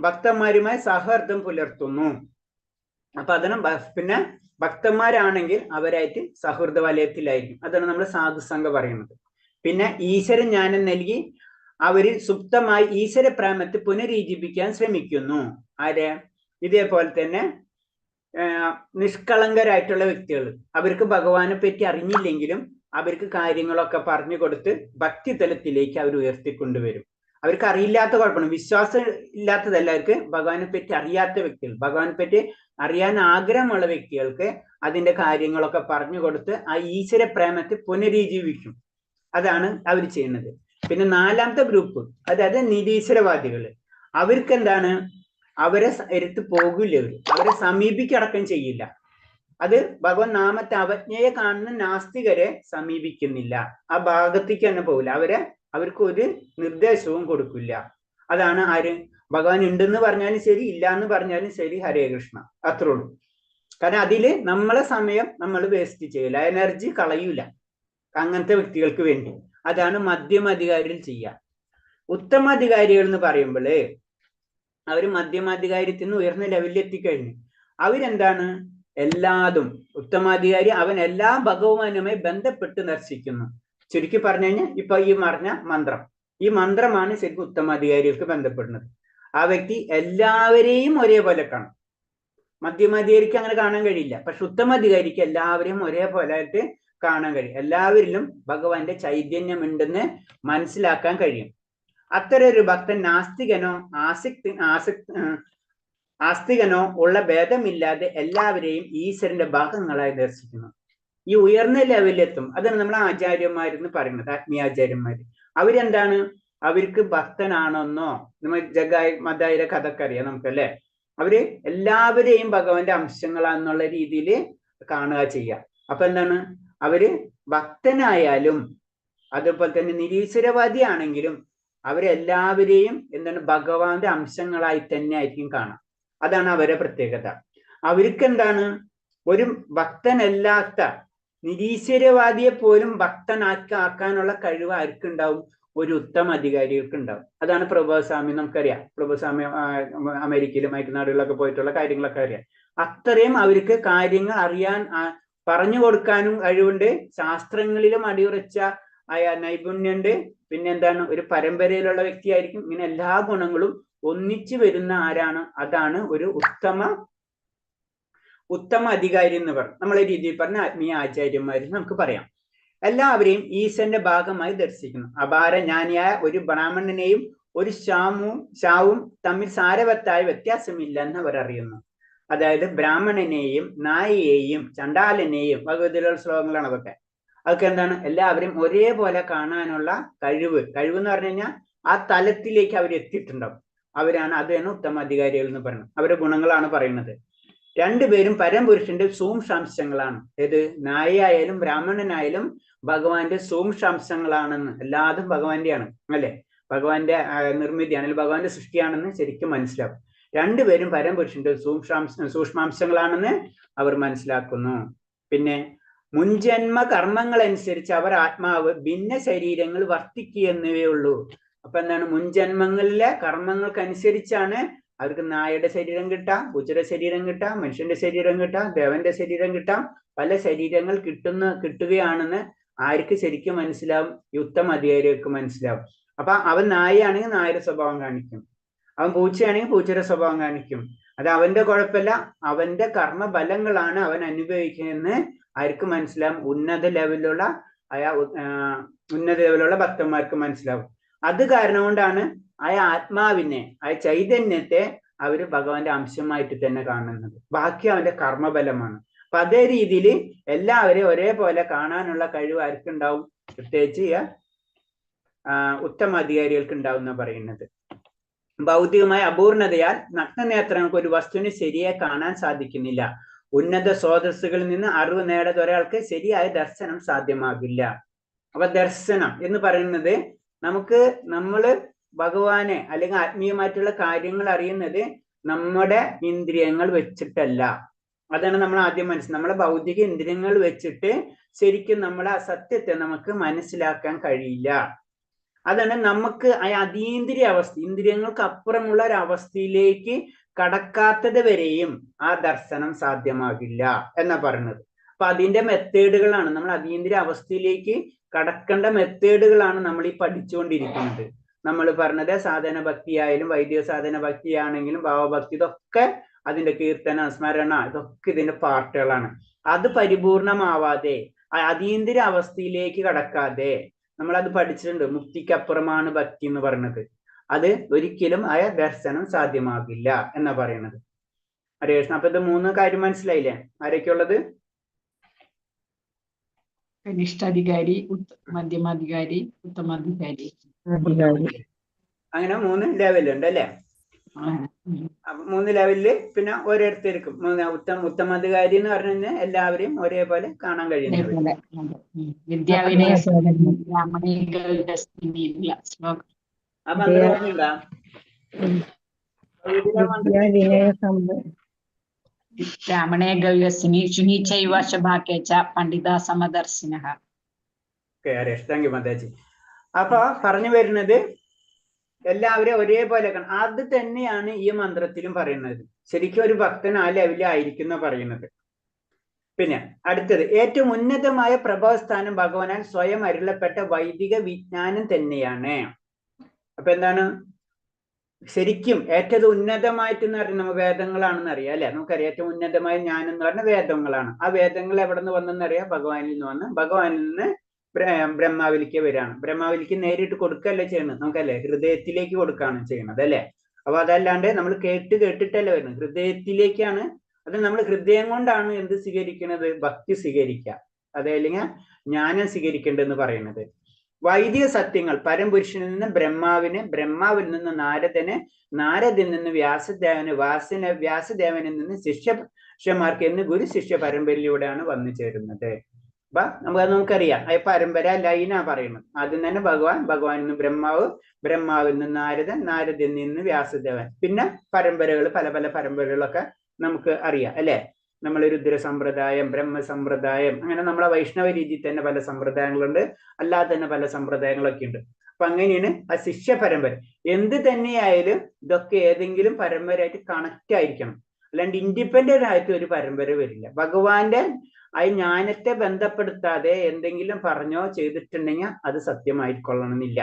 ഭക്തന്മാരുമായി സൗഹാർദ്ദം പുലർത്തുന്നു. അപ്പൊ അതിന് പിന്നെ ഭക്തന്മാരാണെങ്കിൽ അവരായിട്ട് സൗഹൃദ വലയത്തിലായിരിക്കും. അതാണ് നമ്മൾ സാധുസംഘ പറയുന്നത്. പിന്നെ ഈശ്വരൻ ജ്ഞാനം നൽകി അവര് സുപ്തമായി ഈശ്വര പ്രേമത്തെ പുനരുജ്ജീവിക്കാൻ ശ്രമിക്കുന്നു. ആര്? ഇതേപോലെ തന്നെ നിഷ്കളങ്കരായിട്ടുള്ള വ്യക്തികൾ, അവർക്ക് ഭഗവാനെ പറ്റി അറിഞ്ഞില്ലെങ്കിലും അവർക്ക് കാര്യങ്ങളൊക്കെ പറഞ്ഞു കൊടുത്ത് ഭക്തി തലത്തിലേക്ക് അവർ ഉയർത്തിക്കൊണ്ടുവരും. അവർക്ക് അറിയില്ലാത്ത കുഴപ്പമാണ്, വിശ്വാസം ഇല്ലാത്തതല്ല, അവർക്ക് ഭഗവാനെ പറ്റി അറിയാത്ത വ്യക്തികൾ, ഭഗവാനെ പറ്റി അറിയാൻ ആഗ്രഹമുള്ള വ്യക്തികൾക്ക് അതിന്റെ കാര്യങ്ങളൊക്കെ പറഞ്ഞു കൊടുത്ത് ആ ഈശ്വര പ്രേമത്തെ പുനരുജ്ജീവിക്കും. അതാണ് അവർ ചെയ്യുന്നത്. പിന്നെ 4ാമത്തെ ഗ്രൂപ്പ്, അതായത് നിരീശ്വരവാദികൾ. അവർക്ക് എന്താണ്, അവരെ എടുത്ത് പോകില്ല, അവരെ സമീപിക്കടക്കം ചെയ്യില്ല. അത് ഭഗവാൻ നാമത്തെ അവജ്ഞയെ കാണുന്ന നാസ്തികരെ സമീപിക്കുന്നില്ല, ആ ഭാഗത്തേക്ക് തന്നെ പോകില്ല. അവർക്ക് ഒരു നിർദ്ദേശവും കൊടുക്കില്ല. അതാണ് ആര്, ഭഗവാൻ ഉണ്ടെന്ന് പറഞ്ഞാലും ശരി, ഇല്ല എന്ന് പറഞ്ഞാലും ശരി, ഹരേ കൃഷ്ണ, അത്രേ ഉള്ളൂ. കാരണം അതില് നമ്മളെ സമയം നമ്മൾ വേസ്റ്റ് ചെയ്യില്ല, എനർജി കളയൂല അങ്ങനത്തെ വ്യക്തികൾക്ക് വേണ്ടി. അതാണ് മധ്യമാധികാരികൾ ചെയ്യുക. ഉത്തമാധികാരികൾ എന്ന് പറയുമ്പോൾ അവര് മധ്യമാധികാരത്തിൽ നിന്ന് ഉയർന്ന ലെവലിൽ എത്തിക്കഴിഞ്ഞു. അവരെന്താണ്, എല്ലാതും ഉത്തമാധികാരി അവൻ എല്ലാ ഭഗവാനുമായി ബന്ധപ്പെട്ട് ദർശിക്കുന്നു. ചുരുക്കി പറഞ്ഞു കഴിഞ്ഞാൽ ഇപ്പൊ ഈ പറഞ്ഞ മന്ത്രം, ഈ മന്ത്രമാണ് ശരിക്കും ഉത്തമാധികാരികൾക്ക് ബന്ധപ്പെടുന്നത്. ആ വ്യക്തി എല്ലാവരെയും ഒരേപോലെ കാണും. മധ്യമാധികാരിക്ക് അങ്ങനെ കാണാൻ കഴിയില്ല, പക്ഷെ ഉത്തമാധികാരിക്ക് എല്ലാവരെയും ഒരേപോലെ ആയിട്ട് കാണാൻ കഴിയും. എല്ലാവരിലും ഭഗവാന്റെ ചൈതന്യം ഉണ്ടെന്ന് മനസ്സിലാക്കാൻ കഴിയും. അത്തരം ഒരു ഭക്തൻ നാസ്തികനോ ആസ്തികനോ ഉള്ള ഭേദമില്ലാതെ എല്ലാവരെയും ഈശ്വരന്റെ ഭാഗങ്ങളായി ദർശിക്കുന്നു. ഈ ഉയർന്ന ലെവലിലെത്തും. അതാണ് നമ്മളെ ആചാര്യന്മാരെന്ന് പറയുന്നത്, ആത്മീയാചാര്യന്മാര്. അവരെന്താണ്, അവർക്ക് ഭക്തനാണെന്നോ, നമ്മൾ ജഗായ മതായിര കഥക്ക് അറിയാം നമുക്കല്ലേ, അവര് എല്ലാവരെയും ഭഗവാന്റെ അംശങ്ങളാന്നുള്ള രീതിയിൽ കാണുക ചെയ്യുക. അപ്പൊ എന്താണ്, അവര് ഭക്തനായാലും അതുപോലെ തന്നെ നിരീശ്വരവാദി ആണെങ്കിലും അവരെല്ലാവരെയും എന്താണ്, ഭഗവാന്റെ അംശങ്ങളായി തന്നെ ആയിരിക്കും കാണാം. അതാണ് അവരെ പ്രത്യേകത. അവർക്ക് എന്താണ്, ഒരു ഭക്തനല്ലാത്ത നിരീശ്വരവാദിയെ പോലും ഭക്തനാക്കാനുള്ള കഴിവ് ആർക്കുണ്ടാവും? ഒരു ഉത്തമ അധികാരികൾക്ക് ഉണ്ടാവും. അതാണ് പ്രഭുസ്വാമി. നമുക്കറിയാം, പ്രഭുസ്വാമി അമേരിക്കയിലും മറ്റു പോയിട്ടുള്ള കാര്യങ്ങളൊക്കെ അറിയാം. അത്രയും അവർക്ക് കാര്യങ്ങൾ അറിയാൻ, പറഞ്ഞു കൊടുക്കാനും കഴിവുണ്ട്. ശാസ്ത്രങ്ങളിലും അടിയുറച്ച നൈപുണ്യമുണ്ട്. പിന്നെ എന്താണ്, ഒരു പരമ്പരയിലുള്ള വ്യക്തിയായിരിക്കും. ഇങ്ങനെ എല്ലാ ഗുണങ്ങളും ഒന്നിച്ചു വരുന്ന ആരാണ്? അതാണ് ഒരു ഉത്തമ അധികാരി എന്ന് പറയും. നമ്മളെ രീതിയിൽ പറഞ്ഞ ആത്മീയ ആചാര്യന്മാർ നമുക്ക് പറയാം. എല്ലാവരെയും ഈശ്വരന്റെ ഭാഗമായി ദർശിക്കുന്നു. അപാര ജ്ഞാനിയായ ഒരു ബ്രാഹ്മണനെയും ഒരു ശാവും തമ്മിൽ സാരവത്തായ വ്യത്യാസമില്ല എന്ന് അവർ അറിയുന്നു. അതായത് ബ്രാഹ്മണനെയും നായിയെയും ചണ്ടാലനെയും, ഭഗവതിയിലുള്ള ശ്ലോകങ്ങളാണ് അതൊക്കെ എന്താണ്, എല്ലാവരെയും ഒരേപോലെ കാണാനുള്ള കഴിവ് എന്ന് പറഞ്ഞു കഴിഞ്ഞാൽ ആ തലത്തിലേക്ക് അവർ എത്തിയിട്ടുണ്ടാവും. അതാണ് ഉത്തമ അധികാരികൾ എന്ന് പറയുന്നത്. അവരുടെ ഗുണങ്ങളാണ് പറയുന്നത്. രണ്ടുപേരും പരംപുരുഷന്റെ സൂക്ഷ്മാംശങ്ങളാണ്. ഏത് നായായാലും ബ്രാഹ്മണനായാലും ഭഗവാന്റെ സൂക്ഷ്മാംശങ്ങളാണെന്ന്, എല്ലാതും ഭഗവാന്റെയാണ് അല്ലെ, ഭഗവാന്റെ നിർമ്മിതിയാണ്, അല്ലെങ്കിൽ ഭഗവാന്റെ സൃഷ്ടിയാണെന്ന് ശരിക്കും മനസ്സിലാവും. രണ്ടുപേരും പരംപുരുഷന്റെ സൂക്ഷ്മാംശങ്ങളാണെന്ന് അവർ മനസ്സിലാക്കുന്നു. പിന്നെ മുൻജന്മ കർമ്മങ്ങൾ അനുസരിച്ച് അവർ ആത്മാവ് ഭിന്ന ശരീരങ്ങൾ വർത്തിക്കുകയെന്നവേ ഉള്ളൂ. അപ്പൊ എന്താണ്, മുൻജന്മങ്ങളിലെ കർമ്മങ്ങൾക്കനുസരിച്ചാണ് അവർക്ക് നായയുടെ ശരീരം കിട്ടാം, പൂച്ചയുടെ ശരീരം കിട്ടാം, മനുഷ്യന്റെ ശരീരം കിട്ടാം, ദേവന്റെ ശരീരം കിട്ടാം. പല ശരീരങ്ങൾ കിട്ടുകയാണെന്ന് ആർക്ക് ശരിക്കും മനസ്സിലാവും? ഈ ഉത്തമ അധികാരികൾക്ക് മനസ്സിലാവും. അപ്പൊ അവൻ നായയാണെങ്കിൽ നായയുടെ സ്വഭാവം കാണിക്കും, അവൻ പൂച്ചയാണെങ്കിൽ പൂച്ചയുടെ സ്വഭാവം കാണിക്കും. അത് അവന്റെ കുഴപ്പമില്ല, അവന്റെ കർമ്മഫലങ്ങളാണ് അവൻ അനുഭവിക്കുന്നതെന്ന് ആർക്ക് മനസ്സിലാവും? ഉന്നത ലെവലിലുള്ള ഭക്തന്മാർക്ക് മനസ്സിലാവും. അത് കാരണം കൊണ്ടാണ് ആത്മാവിനെ, ചൈതന്യത്തെ അവര് ഭഗവാന്റെ അംശമായിട്ട് തന്നെ കാണുന്നത്. ബാക്കി അവന്റെ കർമ്മഫലമാണ്. അപ്പൊ അതേ രീതിയിൽ എല്ലാവരെയും ഒരേപോലെ കാണാനുള്ള കഴിവ് ആർക്കുണ്ടാവും? പ്രത്യേകിച്ച് ഉത്തമ അധികാരികൾക്ക് ഉണ്ടാവും എന്നാണ് പറയുന്നത്. ഭൗതികമായ അപൂർണതയാൽ നഗ്നനേത്രങ്ങൾക്ക് ഒരു വസ്തുവിനെ ശരിയായി കാണാൻ സാധിക്കുന്നില്ല. ഉന്നത സ്രോതസ്സുകളിൽ നിന്ന് അറിവ് നേടാത്ത ഒരാൾക്ക് ശരിയായ ദർശനം സാധ്യമാകില്ല. അപ്പൊ ദർശനം എന്ന് പറയുന്നത്, നമ്മള് ഭഗവാനെ അല്ലെങ്കിൽ ആത്മീയമായിട്ടുള്ള കാര്യങ്ങൾ അറിയുന്നത് നമ്മുടെ ഇന്ദ്രിയങ്ങൾ വെച്ചിട്ടല്ല. അതാണ് നമ്മൾ ആദ്യം നമ്മളെ ഭൗതിക ഇന്ദ്രിയങ്ങൾ വെച്ചിട്ട് ശരിക്കും നമ്മളെ സത്യത്തെ നമുക്ക് മനസ്സിലാക്കാൻ കഴിയില്ല. അതാണ് നമുക്ക് അതീന്ദ്രിയ അവസ്ഥ, ഇന്ദ്രിയങ്ങൾക്ക് അപ്പുറമുള്ള ഒരു അവസ്ഥയിലേക്ക് കടക്കാത്തത് വരെയും ആ ദർശനം സാധ്യമാകില്ല എന്നാ പറയുന്നത്. അപ്പൊ അതിന്റെ മെത്തേഡുകളാണ്, നമ്മൾ അതീന്ദ്രിയ അവസ്ഥയിലേക്ക് കടക്കേണ്ട മെത്തേഡുകളാണ് നമ്മൾ ഈ പഠിച്ചുകൊണ്ടിരിക്കുന്നത്. നമ്മൾ പറഞ്ഞത് സാധന ഭക്തി ആയാലും വൈദിക സാധന ഭക്തി ആണെങ്കിലും ഭാവഭക്തി, ഇതൊക്കെ അതിന്റെ കീർത്തന, സ്മരണ, ഇതൊക്കെ ഇതിന്റെ പാർട്ടുകളാണ്. അത് പരിപൂർണമാവാതെ, അതീന്ദ്രിയ അവസ്ഥയിലേക്ക് കടക്കാതെ, നമ്മളത് പഠിച്ചിട്ടുണ്ട്, മുക്തിക്കപ്പുറമാണ് ഭക്തി എന്ന് പറയുന്നത്. അത് ഒരിക്കലും ദർശനം സാധ്യമാകില്ല എന്നാ പറയുന്നത്. ഹരേ കൃഷ്ണ. അപ്പൊ ഇത് 3 കാര്യം മനസ്സിലായില്ലേ? ആരൊക്കെയുള്ളത്? കനിഷ്ഠാധികാരി, മധ്യമാധികാരി, ഉത്തമാധികാരി. അങ്ങനെ 3 ലെവലുണ്ട് അല്ലെ? 3 ലെവലില് പിന്നെ ഓരോരുത്തർക്കും ഉത്തമാധികാരി എന്ന് പറഞ്ഞു കഴിഞ്ഞാൽ എല്ലാവരെയും ഒരേപോലെ കാണാൻ കഴിയുന്നത്. ആ മന്ത്രം ഓർമ്മയുണ്ടോ? ബ്രാഹ്മണേ ഗവ്യസിനി ശുനീചൈവ ശഭാകേച പണ്ഡിത സമദർശിനഃ. Thank you Mataji. അപ്പൊ പറഞ്ഞു വരുന്നത് എല്ലാവരെയും ഒരേപോലെ കാണാം. അത് തന്നെയാണ് ഈ മന്ത്രത്തിലും പറയുന്നത്. ശരിക്കും ഒരു ഭക്തൻ ആ ലെവലിലായിരിക്കുന്ന പറയുന്നത്. പിന്നെ അടുത്തത്, ഏറ്റവും ഉന്നതമായ പ്രഭാവസ്ഥാനം ഭഗവാനാൽ സ്വയം അരുളപ്പെട്ട വൈദിക വിജ്ഞാനം തന്നെയാണ്. അപ്പൊ എന്താണ് ശരിക്കും ഏറ്റവും ഉന്നതമായിട്ടെന്ന് പറയുന്നത്? നമ്മൾ വേദങ്ങളാണെന്ന് അറിയാം അല്ലെ? നമുക്കറിയാം ഏറ്റവും ഉന്നതമായ ജ്ഞാനം എന്ന് പറഞ്ഞ വേദങ്ങളാണ്. ആ വേദങ്ങൾ എവിടെ നിന്ന് വന്നെന്നറിയാം? ഭഗവാനിൽ നിന്ന് വന്ന്, ഭഗവാനിൽ നിന്ന് ബ്രഹ്മാവിലേക്ക് വരികയാണ്. ബ്രഹ്മാവിലേക്ക് നേരിട്ട് കൊടുക്കല്ലേ ചെയ്യുന്നത്? നമുക്കല്ലേ ഹൃദയത്തിലേക്ക് കൊടുക്കുകയാണ് ചെയ്യുന്നത് അല്ലെ? അപ്പൊ അതല്ലാണ്ട് നമ്മൾ കേട്ടിട്ടല്ല വരുന്നത്, ഹൃദയത്തിലേക്കാണ്. അത് നമ്മൾ ഹൃദയം കൊണ്ടാണ് എന്ത് സ്വീകരിക്കുന്നത്? ഭക്തി സ്വീകരിക്കുക, അതല്ലെങ്കിൽ ജ്ഞാനം സ്വീകരിക്കേണ്ടതെന്ന് പറയുന്നത്. വൈദിക സത്യങ്ങൾ പരംപുരുഷനിൽ നിന്ന് ബ്രഹ്മാവിന്, ബ്രഹ്മാവിൽ നിന്ന് നാരദന്, നാരദിൽ നിന്ന് വ്യാസദേവന്, വ്യാസദേവനിൽ നിന്ന് ശിഷ്യന്മാർക്ക് എന്ന് ഗുരു ശിഷ്യ പരമ്പരയിലൂടെയാണ് വന്നു ചേരുന്നത്. അപ്പൊ നമുക്കറിയാം ആ പരമ്പര ലൈനാ പറയുന്നത്. ആദ്യം തന്നെ ഭഗവാനിൽ നിന്ന് ബ്രഹ്മാവ്, ബ്രഹ്മാവിൽ നിന്ന് നാരദൻ, നാരദിൽ നിന്ന് വ്യാസദേവൻ, പിന്നെ പരമ്പരകൾ, പല പരമ്പരകളൊക്കെ നമുക്ക് അറിയാം അല്ലെ? നമ്മൾ രുദ്ര സമ്പ്രദായം, ബ്രഹ്മ സമ്പ്രദായം, അങ്ങനെ നമ്മളെ വൈഷ്ണവ രീതിയിൽ തന്നെ പല സമ്പ്രദായങ്ങളുണ്ട്, അല്ലാതെ തന്നെ പല സമ്പ്രദായങ്ങളൊക്കെ ഉണ്ട്. അപ്പൊ അങ്ങനെയാണ് ആ ശിഷ്യ പരമ്പര. എന്ത് തന്നെയായാലും ഇതൊക്കെ ഏതെങ്കിലും പരമ്പരയായിട്ട് കണക്റ്റ് ആയിരിക്കണം, അല്ലാണ്ട് ഇൻഡിപെൻഡന്റ് ആയിട്ട് ഒരു പരമ്പര വരില്ല. ഭഗവാന്റെ ആ ജ്ഞാനത്തെ ബന്ധപ്പെടുത്താതെ എന്തെങ്കിലും പറഞ്ഞോ ചെയ്തിട്ടുണ്ടെങ്കിൽ അത് സത്യമായിക്കൊള്ളണമെന്നില്ല.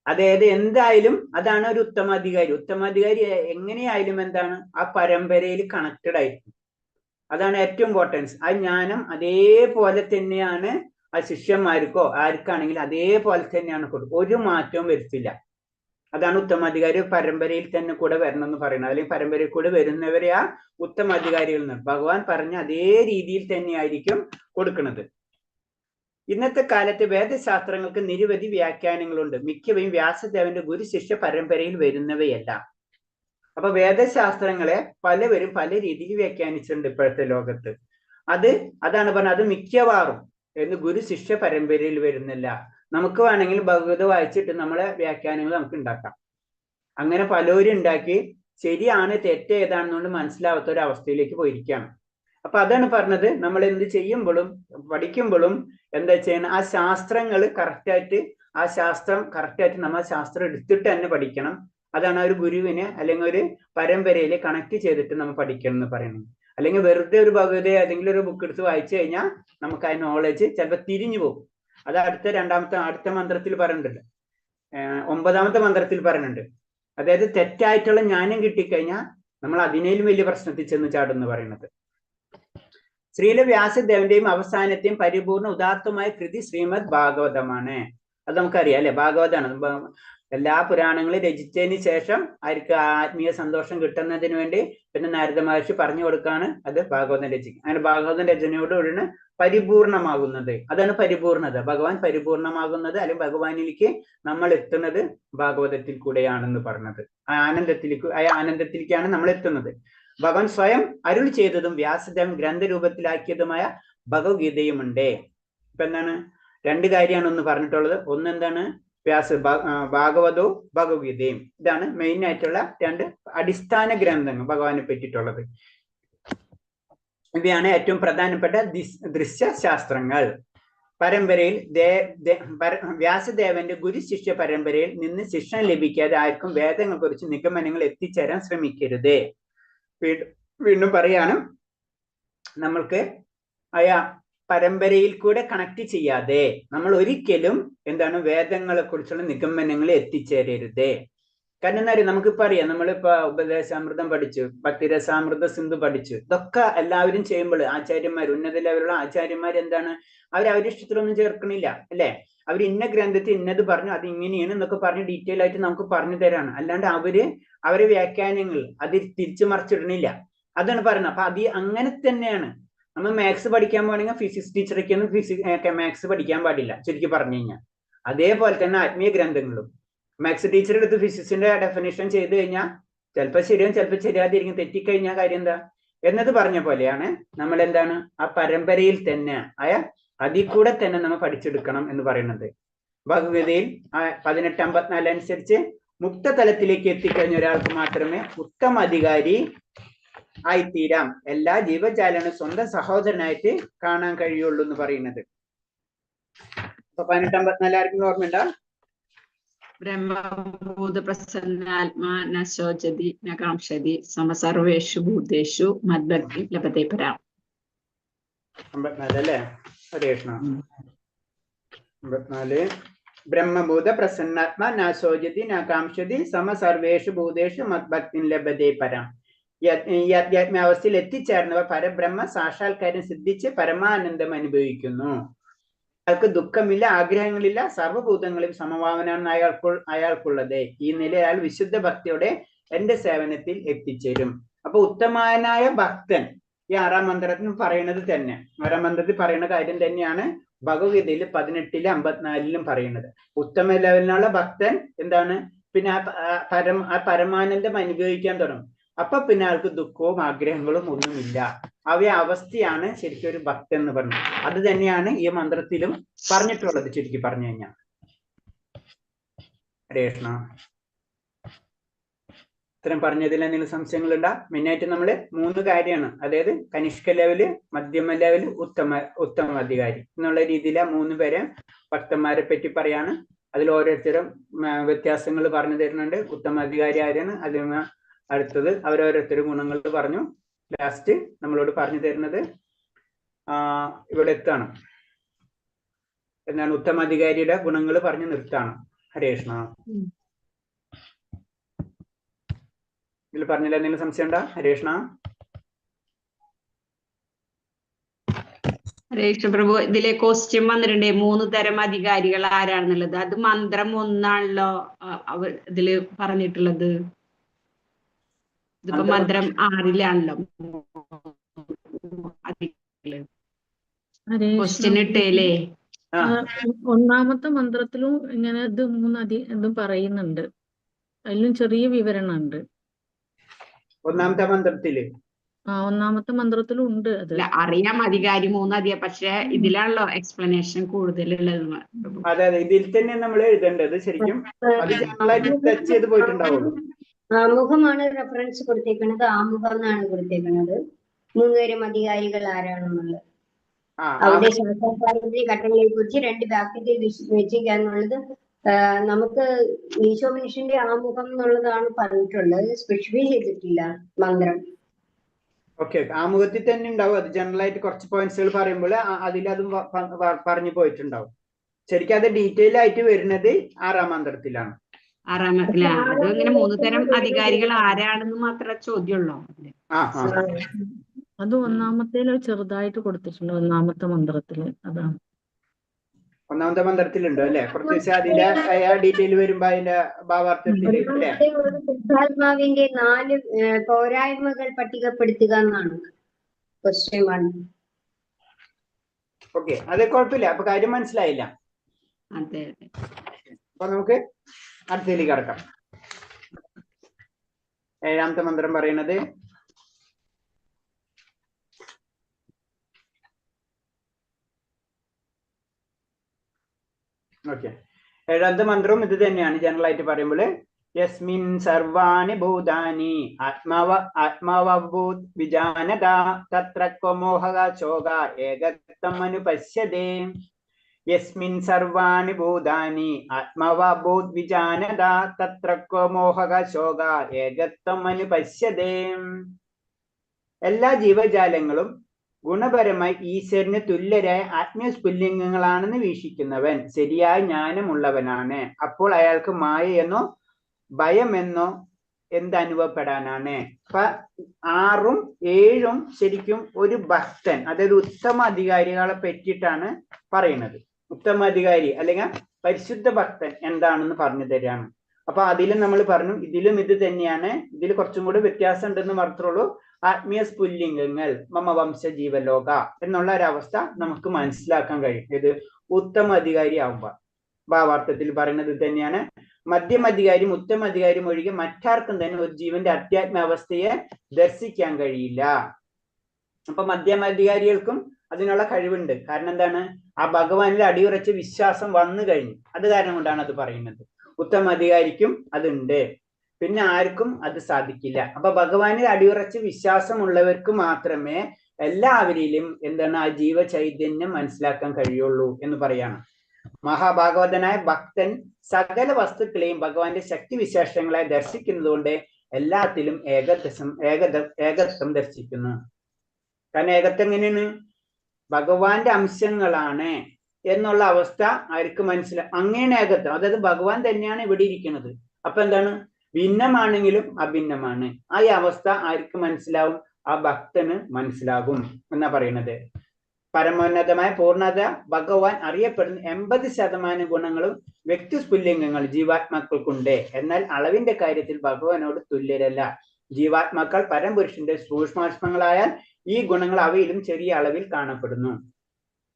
അതായത് എന്തായാലും അതാണ് ഒരു ഉത്തമാധികാരി. ഉത്തമാധികാരി എങ്ങനെയായാലും എന്താണ് ആ പരമ്പരയിൽ കണക്റ്റഡ് ആയിരിക്കും. അതാണ് ഏറ്റവും ഇമ്പോർട്ടൻസ്. ആ ജ്ഞാനം അതേപോലെ തന്നെയാണ് ആ ശിഷ്യന്മാർക്കോ ആർക്കാണെങ്കിലും അതേപോലെ തന്നെയാണ് കൊടുക്കും, ഒരു മാറ്റവും വരുത്തില്ല. അതാണ് ഉത്തമാധികാരി പരമ്പരയിൽ തന്നെ കൂടെ വരണം എന്ന് പറയുന്നത്. അല്ലെങ്കിൽ പരമ്പരയിൽ കൂടെ വരുന്നവരെ ആ ഉത്തമാധികാരികളിൽ നിന്ന് ഭഗവാൻ പറഞ്ഞ അതേ രീതിയിൽ തന്നെയായിരിക്കും കൊടുക്കുന്നത്. ഇന്നത്തെ കാലത്ത് വേദശാസ്ത്രങ്ങൾക്ക് നിരവധി വ്യാഖ്യാനങ്ങളുണ്ട്. മിക്കവയും വ്യാസദേവന്റെ ഗുരു ശിഷ്യ പരമ്പരയിൽ വരുന്നവയല്ല. അപ്പൊ വേദശാസ്ത്രങ്ങളെ പലവരും പല രീതിയിൽ വ്യാഖ്യാനിച്ചിട്ടുണ്ട് ഇപ്പോഴത്തെ ലോകത്ത്. അതാണ് പറഞ്ഞത്, അത് മിക്കവാറും എന്ന് ഗുരു ശിഷ്യ പരമ്പരയിൽ വരുന്നില്ല. നമുക്ക് വേണമെങ്കിൽ ഭഗവത് വായിച്ചിട്ട് നമ്മളെ വ്യാഖ്യാനങ്ങൾ നമുക്ക് ഉണ്ടാക്കാം. അങ്ങനെ പലരും ഉണ്ടാക്കി ശരിയാണ് തെറ്റ് ഏതാണെന്നുകൊണ്ട് മനസ്സിലാവാത്ത ഒരു അവസ്ഥയിലേക്ക് പോയിരിക്കുകയാണ്. അപ്പൊ അതാണ് പറഞ്ഞത്, നമ്മൾ എന്ത് ചെയ്യുമ്പോഴും പഠിക്കുമ്പോഴും എന്താ ചെയ്യണം, ആ ശാസ്ത്രങ്ങൾ കറക്റ്റായിട്ട്, ആ ശാസ്ത്രം കറക്റ്റായിട്ട് നമ്മൾ ശാസ്ത്രം എടുത്തിട്ട് തന്നെ പഠിക്കണം. അതാണ് ഒരു ഗുരുവിനെ അല്ലെങ്കിൽ ഒരു പരമ്പരയിൽ കണക്ട് ചെയ്തിട്ട് നമ്മൾ പഠിക്കണം എന്ന് പറയുന്നത്. അല്ലെങ്കിൽ വെറുതെ ഒരു ഭഗവത ഏതെങ്കിലും ഒരു ബുക്ക് എടുത്ത് വായിച്ചു കഴിഞ്ഞാൽ നമുക്ക് ആ നോളജ് ചിലപ്പോൾ തിരിഞ്ഞു പോകും. അത് അടുത്ത മന്ത്രത്തിൽ പറയുന്നുണ്ടല്ലോ, 9ാമത്തെ മന്ത്രത്തിൽ പറയുന്നുണ്ട്. അതായത് തെറ്റായിട്ടുള്ള ജ്ഞാനം കിട്ടിക്കഴിഞ്ഞാൽ നമ്മൾ അതിനേലും വലിയ പ്രശ്നത്തിൽ ചെന്ന് ചാടും പറയുന്നത്. ശ്രീല വ്യാസദേവന്റെയും അവസാനത്തെയും പരിപൂർണ ഉദാത്തമായ കൃതി ശ്രീമദ് ഭാഗവതമാണ്. അത് നമുക്കറിയാം അല്ലെ, ഭാഗവതമാണ്. എല്ലാ പുരാണങ്ങളും രചിച്ചതിന് ശേഷം ആർക്ക് ആത്മീയ സന്തോഷം കിട്ടുന്നതിന് വേണ്ടി പിന്നെ നാരദ മഹർഷി പറഞ്ഞു കൊടുക്കാണ് അത് ഭാഗവതം രചിക്കുക. അങ്ങനെ ഭാഗവതം രചനയോടുകൂടിയാണ് പരിപൂർണമാകുന്നത്. അതാണ് പരിപൂർണത. ഭഗവാൻ പരിപൂർണമാകുന്നത് അല്ലെങ്കിൽ ഭഗവാനിലേക്ക് നമ്മൾ എത്തുന്നത് ഭാഗവതത്തിൽ കൂടെയാണെന്ന് പറഞ്ഞത്. ആ ആനന്ദത്തിലേക്കാണ് നമ്മൾ എത്തുന്നത്. ഭഗവാൻ സ്വയം അരുൾ ചെയ്തതും വ്യാസദേവൻ ഗ്രന്ഥരൂപത്തിലാക്കിയതുമായ ഭഗവത്ഗീതയുമുണ്ട്. ഇപ്പൊ എന്താണ്, 2 കാര്യമാണ് ഒന്ന് പറഞ്ഞിട്ടുള്ളത്. ഒന്ന് എന്താണ്, ഭാഗവതവും ഭഗവത്ഗീതയും. ഇതാണ് മെയിൻ ആയിട്ടുള്ള 2 അടിസ്ഥാന ഗ്രന്ഥങ്ങൾ ഭഗവാനെ പറ്റിയിട്ടുള്ളത്. ഇവയാണ് ഏറ്റവും പ്രധാനപ്പെട്ട ദൃശ്യശാസ്ത്രങ്ങൾ. പരമ്പരയിൽ വ്യാസദേവന്റെ ഗുരു ശിഷ്യ പരമ്പരയിൽ നിന്ന് ശിക്ഷണം ലഭിക്കാതെ ആർക്കും വേദങ്ങളെ കുറിച്ച് നിഗമനങ്ങൾ എത്തിച്ചേരാൻ ശ്രമിക്കരുത്. വീണ്ടും പറയാണ്, നമ്മൾക്ക് പരമ്പരയിൽ കൂടെ കണക്ട് ചെയ്യാതെ നമ്മൾ ഒരിക്കലും എന്താണ് വേദങ്ങളെ കുറിച്ചുള്ള നിഗമനങ്ങൾ എത്തിച്ചേരരുത്. കാരണം എന്താ പറയുക, നമുക്കിപ്പോ അറിയാം, നമ്മളിപ്പോ ഉപദേശാമൃതം പഠിച്ചു, ഭക്തിരസാമൃത സിന്ധു പഠിച്ചു. ഇതൊക്കെ എല്ലാവരും ചെയ്യുമ്പോൾ ആചാര്യന്മാർ, ഉന്നത ലെവലുള്ള ആചാര്യന്മാർ എന്താണ്, അവരുടെ ഇഷ്ടത്തിലൊന്നും ചേർക്കണില്ല അല്ലെ. അവർ ഇന്ന ഗ്രന്ഥത്തിൽ ഇന്നത് പറഞ്ഞു, അത് ഇങ്ങനെയാണ് എന്നൊക്കെ പറഞ്ഞ് ഡീറ്റെയിൽ ആയിട്ട് നമുക്ക് പറഞ്ഞു തരാണ്. അല്ലാണ്ട് അവരെ വ്യാഖ്യാനങ്ങൾ അത് തിരിച്ചു മറിച്ചിടണില്ല. അതാണ് പറയുന്നത്. അപ്പൊ അങ്ങനെ തന്നെയാണ് നമ്മൾ മാത്സ് പഠിക്കാൻ പോകണമെങ്കിൽ ഫിസിക്സ് ടീച്ചറൊക്കെയൊന്നും മാത്സ് പഠിക്കാൻ പാടില്ല ശരിക്കും പറഞ്ഞു കഴിഞ്ഞാൽ. അതേപോലെ തന്നെ ആത്മീയ ഗ്രന്ഥങ്ങളും മാത്സ് ടീച്ചർ എടുത്ത് ഫിസിക്സിന്റെ ഡെഫിനേഷൻ ചെയ്ത് കഴിഞ്ഞാൽ ചിലപ്പോൾ ശരിയും ചിലപ്പോൾ ശരിയാതിരിക്കും. തെറ്റിക്കഴിഞ്ഞാൽ കാര്യം എന്താ എന്നത് പറഞ്ഞ പോലെയാണ് നമ്മൾ എന്താണ് ആ പരമ്പരയിൽ തന്നെ അതിൽ കൂടെ തന്നെ നമ്മൾ പഠിച്ചെടുക്കണം എന്ന് പറയുന്നത്. ഭഗവത്ഗീതയിൽ 18:54 അനുസരിച്ച് മുക്തതലത്തിലേക്ക് എത്തിക്കഴിഞ്ഞ ഒരാൾക്ക് മാത്രമേ ഉത്തമ അധികാരി ആയിത്തീരാം. എല്ലാ ജീവജാലങ്ങളും സ്വന്തം സഹോദരനായിട്ട് കാണാൻ കഴിയുള്ളൂ എന്ന് പറയുന്നത്. അപ്പൊ 18:54 ആർക്കും ഓർമ്മയുണ്ടോ? ബ്രഹ്മഭൂത പ്രസന്നാത്മാ ന ശോചതി ന കാംക്ഷതി സമസർവേഷു ഭൂതേഷു മദ്ഭക്തി ലഭത്തെ പരാം. 54 അല്ലേ? ഹരേ കൃഷ്ണ. 54 ബ്രഹ്മഭൂത പ്രസന്നാത്മാ ന ശോചതി ന കാംക്ഷതി സമസർവേഷു ഭൂതേഷു മദ്ഭക്തി ലഭത്തെ പരാം. ഈ അധ്യാത്മാവസ്ഥയിൽ എത്തിച്ചേർന്നവർ പരബ്രഹ്മ സാക്ഷാത്കാരം സിദ്ധിച്ച് പരമാനന്ദം അനുഭവിക്കുന്നു. അയാൾക്ക് ദുഃഖമില്ല, ആഗ്രഹങ്ങളില്ല, സർവ്വഭൂതങ്ങളും സമഭാവനാണ് അയാൾക്കുള്ളത്. ഈ നില അയാൾ വിശുദ്ധ ഭക്തിയോടെ എന്റെ സേവനത്തിൽ എത്തിച്ചേരും. അപ്പൊ ഉത്തമനായ ഭക്തൻ ഈ 6ാം മന്ത്രത്തിൽ പറയുന്നത് തന്നെ, 6ാം മന്ത്രത്തിൽ പറയുന്ന കാര്യം തന്നെയാണ് ഭഗവത്ഗീതയിൽ 18-54 പറയുന്നത്. ഉത്തമ ലെവലിനുള്ള ഭക്തൻ എന്താണ്, പിന്നെ ആ പരമാനന്ദം അനുഭവിക്കാൻ തുടങ്ങും. അപ്പൊ പിന്നെ ആൾക്ക് ദുഃഖവും ആഗ്രഹങ്ങളും ഒന്നുമില്ല. അവസ്ഥയാണ് ശരിക്കും ഒരു ഭക്തൻ എന്ന് പറഞ്ഞത്. അത് തന്നെയാണ് ഈ മന്ത്രത്തിലും പറഞ്ഞിട്ടുള്ളത് ചുരുക്കി പറഞ്ഞു കഴിഞ്ഞാൽ. ഹരേ കൃഷ്ണ. ഇത്രയും പറഞ്ഞതിൽ എന്തെങ്കിലും സംശയങ്ങളുണ്ടാ? മെയിനായിട്ട് നമ്മൾ 3 കാര്യമാണ്, അതായത് കനിഷ്ക ലെവല്, മധ്യമ ലെവല്, ഉത്തമാധികാരി എന്നുള്ള രീതിയിൽ 3 പേരെ ഭക്തന്മാരെ പറ്റി പറയാണ്. അതിൽ ഓരോരുത്തരും വ്യത്യാസങ്ങൾ പറഞ്ഞു തരുന്നുണ്ട്. ഉത്തമാധികാരി ആരാണ്, അതിന് അടുത്തത് അവരോരോരുത്തരും ഗുണങ്ങൾ പറഞ്ഞു. ലാസ്റ്റ് നമ്മളോട് പറഞ്ഞു തരുന്നത് ഇവിടെ എത്താണ് എന്നാണ്, ഉത്തമാധികാരിയുടെ ഗുണങ്ങൾ പറഞ്ഞു നിർത്താണ്. ഹരേ കൃഷ്ണ. ഇതിൽ പറഞ്ഞില്ല എന്തെങ്കിലും സംശയം ഉണ്ടോ? ഹരേ കൃഷ്ണ. ഹരേ കൃഷ്ണ പ്രഭു, ഇതിലെ ക്വസ്റ്റ്യൻ വന്നിട്ടുണ്ട് 3 തരം അധികാരികൾ ആരാണെന്നുള്ളത്. അത് മന്ത്രം 1ആണല്ലോ ഇതില് പറഞ്ഞിട്ടുള്ളത്. ഇതിപ്പോ മന്ത്രം 6-ലാണല്ലോ ക്വസ്റ്റ്യൻ ഇട്ടേലേ. ഒന്നാമത്തെ മന്ത്രത്തിലും ഇങ്ങനെ ഇത് 3 ഇതും പറയുന്നുണ്ട്. അതിലും ചെറിയ വിവരണം ഉണ്ട്. ഒന്നാമത്തെ മന്ത്രത്തില് ഒന്നാമത്തെ മന്ത്രത്തിലും ഉണ്ട് അത്. അറിയാം അധികാരി 3 അധികം, പക്ഷെ ഇതിലാണല്ലോ എക്സ്പ്ലനേഷൻ കൂടുതലുള്ളത്. അതെ അതെ, ഇതിൽ തന്നെ നമ്മൾ എഴുതേണ്ടത്. ശരിക്കും അത് ടച്ച് ചെയ്ത് പോയിട്ടുണ്ടാവുള്ളൂ. ആമുഖമാണ് റെഫറൻസ് കൊടുത്തേക്കുന്നത്, ആമുഖം എന്നാണ് കൊടുത്തേക്കുന്നത്. 3 തരം അധികാരികൾ ആരാണെന്നുള്ളത്. അവിടെ ശാസ്ത്രപാരമ്പര്യ ഘട്ടങ്ങളെ കുറിച്ച് 2 വാക്യത്തിൽ വെച്ചിരിക്കാന്നുള്ളത് നമുക്ക് ഈശോമനുഷ്യന്റെ ആമുഖം എന്നുള്ളതാണ് പറഞ്ഞിട്ടുള്ളത്, സ്പെസിഫൈ ചെയ്തിട്ടില്ല മന്ത്രം. ഓക്കെ, ആമുഖത്തിൽ തന്നെ ഉണ്ടാവും. അത് ജനറൽ ആയിട്ട് കുറച്ച് പോയിന്റ്സുകൾ പറയുമ്പോൾ അതിലതും പറഞ്ഞു പോയിട്ടുണ്ടാവും. ശരിക്കും അത് ഡീറ്റെയിൽ ആയിട്ട് വരുന്നത് 6ാം മന്ത്രത്തിലാണ്. 6ാം മന്ത്രത്തിലാണ്. അത് ഇങ്ങനെ 3 തരം അധികാരികൾ ആരാണെന്ന് മാത്രമേ ചോദ്യമുള്ളൂ. അത് ഒന്നാമത്തേൽ ചെറുതായിട്ട് കൊടുത്തിട്ടുണ്ട്, ഒന്നാമത്തെ മന്ത്രത്തില്. അതാണ് ഒന്നാമത്തെ മന്ത്രത്തിലുണ്ട് അല്ലെ, കുറച്ച് അതിന്റെ ഡീറ്റെയിൽ വരുമ്പോ അതിന്റെ ഭാവാർത്ഥത്തിൽ ആത്മാവിന്റെ 4 പോരായ്മകൾ പട്ടികപ്പെടുത്തുക എന്നാണ് ക്വസ്റ്റ്യൻ 1. ഓക്കെ, അത് കുഴപ്പമില്ല. അപ്പൊ കാര്യം മനസ്സിലായില്ല. അതെ. അപ്പൊ നമുക്ക് അടുത്തതിലേക്ക് കടക്കാം. 7ാമത്തെ മന്ത്രം പറയുന്നത് ഓക്കെ, 7ാമത്തെ മന്ത്രവും ഇത് തന്നെയാണ്. ജനറൽ ആയിട്ട് പറയുമ്പോൾ യസ്മിൻ സർവാണി ഭൂതാനി ആത്മാവഭൂത് വിജാനത തത്ര ക്വ മോഹഃ ശോക ഏകത്വം അനുപശ്യതേ. യസ്മിൻ സർവാണി ഭൂതാനി ആത്മാവഭൂത് വിജാനത തത്ര ക്വ മോഹഃ ശോക ഏകത്വം അനുപശ്യതേ. എല്ലാ ജീവജാലങ്ങളും ഗുണപരമായി ഈശ്വരന് തുല്യരായ ആത്മീയസ്ഫുല്ലിംഗങ്ങളാണെന്ന് വീക്ഷിക്കുന്നവൻ ശരിയായ ജ്ഞാനമുള്ളവനാണ്. അപ്പോൾ അയാൾക്ക് മായയെന്നോ ഭയമെന്നോ എന്തനുഭവപ്പെടാനാണ്? അപ്പൊ 6ഉം 7ഉം ശരിക്കും ഒരു ഭക്തൻ, അതായത് ഉത്തമ അധികാരികളെ പറ്റിയിട്ടാണ് പറയുന്നത്. ഉത്തമാധികാരി അല്ലെങ്കിൽ പരിശുദ്ധ ഭക്തൻ എന്താണെന്ന് പറഞ്ഞു തരാണ്. അപ്പൊ അതിലും നമ്മൾ പറഞ്ഞു, ഇതിലും ഇത് തന്നെയാണ്. ഇതിൽ കുറച്ചും കൂടി വ്യത്യാസം ഉണ്ടെന്ന് മാത്രമുള്ളൂ. ആത്മീയ സ്ഫുല്ലിംഗങ്ങൾ മമ വംശ ജീവലോക എന്നുള്ള ഒരവസ്ഥ നമുക്ക് മനസ്സിലാക്കാൻ കഴിയും. ഇത് ഉത്തമ അധികാരി ആവുമ്പോ ഭാവാർത്ഥത്തിൽ പറയുന്നത് തന്നെയാണ്. മധ്യമധികാരിയും ഉത്തമ അധികാരിയും ഒഴികെ മറ്റാർക്കും തന്നെ ഒരു ജീവന്റെ അധ്യാത്മാവസ്ഥയെ ദർശിക്കാൻ കഴിയില്ല. അപ്പൊ മധ്യമധികാരികൾക്കും അതിനുള്ള കഴിവുണ്ട്. കാരണം എന്താണ്? ആ ഭഗവാനിൽ അടിയുറച്ച വിശ്വാസം വന്നു കഴിഞ്ഞു. അത് കാരണം കൊണ്ടാണ് അത് പറയുന്നത്. ഉത്തമ അധികാരിക്കും അതുണ്ട്, പിന്നെ ആർക്കും അത് സാധിക്കില്ല. അപ്പൊ ഭഗവാനിൽ അടിയുറച്ച് വിശ്വാസമുള്ളവർക്ക് മാത്രമേ എല്ലാവരിലും എന്താണ് ആ ജീവചൈതന്യം മനസ്സിലാക്കാൻ കഴിയുള്ളൂ എന്ന് പറയാണ്. മഹാഭാഗവതനായ ഭക്തൻ സകല വസ്തുക്കളെയും ഭഗവാന്റെ ശക്തി വിശേഷങ്ങളായി ദർശിക്കുന്നത് കൊണ്ട് എല്ലാത്തിലും ഏകത്വം ദർശിക്കുന്നു. കാരണം ഏകത്വം എങ്ങനെയാണ്? ഭഗവാന്റെ അംശങ്ങളാണ് എന്നുള്ള അവസ്ഥ ആർക്ക് മനസ്സിലാവും? അങ്ങനെ ഏകത്വം, അതായത് ഭഗവാൻ തന്നെയാണ് ഇവിടെ ഇരിക്കുന്നത്. അപ്പൊ എന്താണ്? ഭിന്നമാണെങ്കിലും അഭിന്നമാണ്. ആ അവസ്ഥ ആർക്ക് മനസ്സിലാവും? ആ ഭക്തന് മനസ്സിലാകും എന്നാ പറയുന്നത്. പരമോന്നതമായ പൂർണ്ണത ഭഗവാൻ അറിയപ്പെടുന്ന 80% ഗുണങ്ങളും വ്യക്തിസ്ഫുല്ലിംഗങ്ങൾ ജീവാത്മാക്കൾക്കുണ്ട്. എന്നാൽ അളവിന്റെ കാര്യത്തിൽ ഭഗവാനോട് തുല്യരല്ല. ജീവാത്മാക്കൾ പരംപുരുഷന്റെ സൂക്ഷ്മാത്മങ്ങളായാൽ ഈ ഗുണങ്ങൾ അവയിലും ചെറിയ അളവിൽ കാണപ്പെടുന്നു.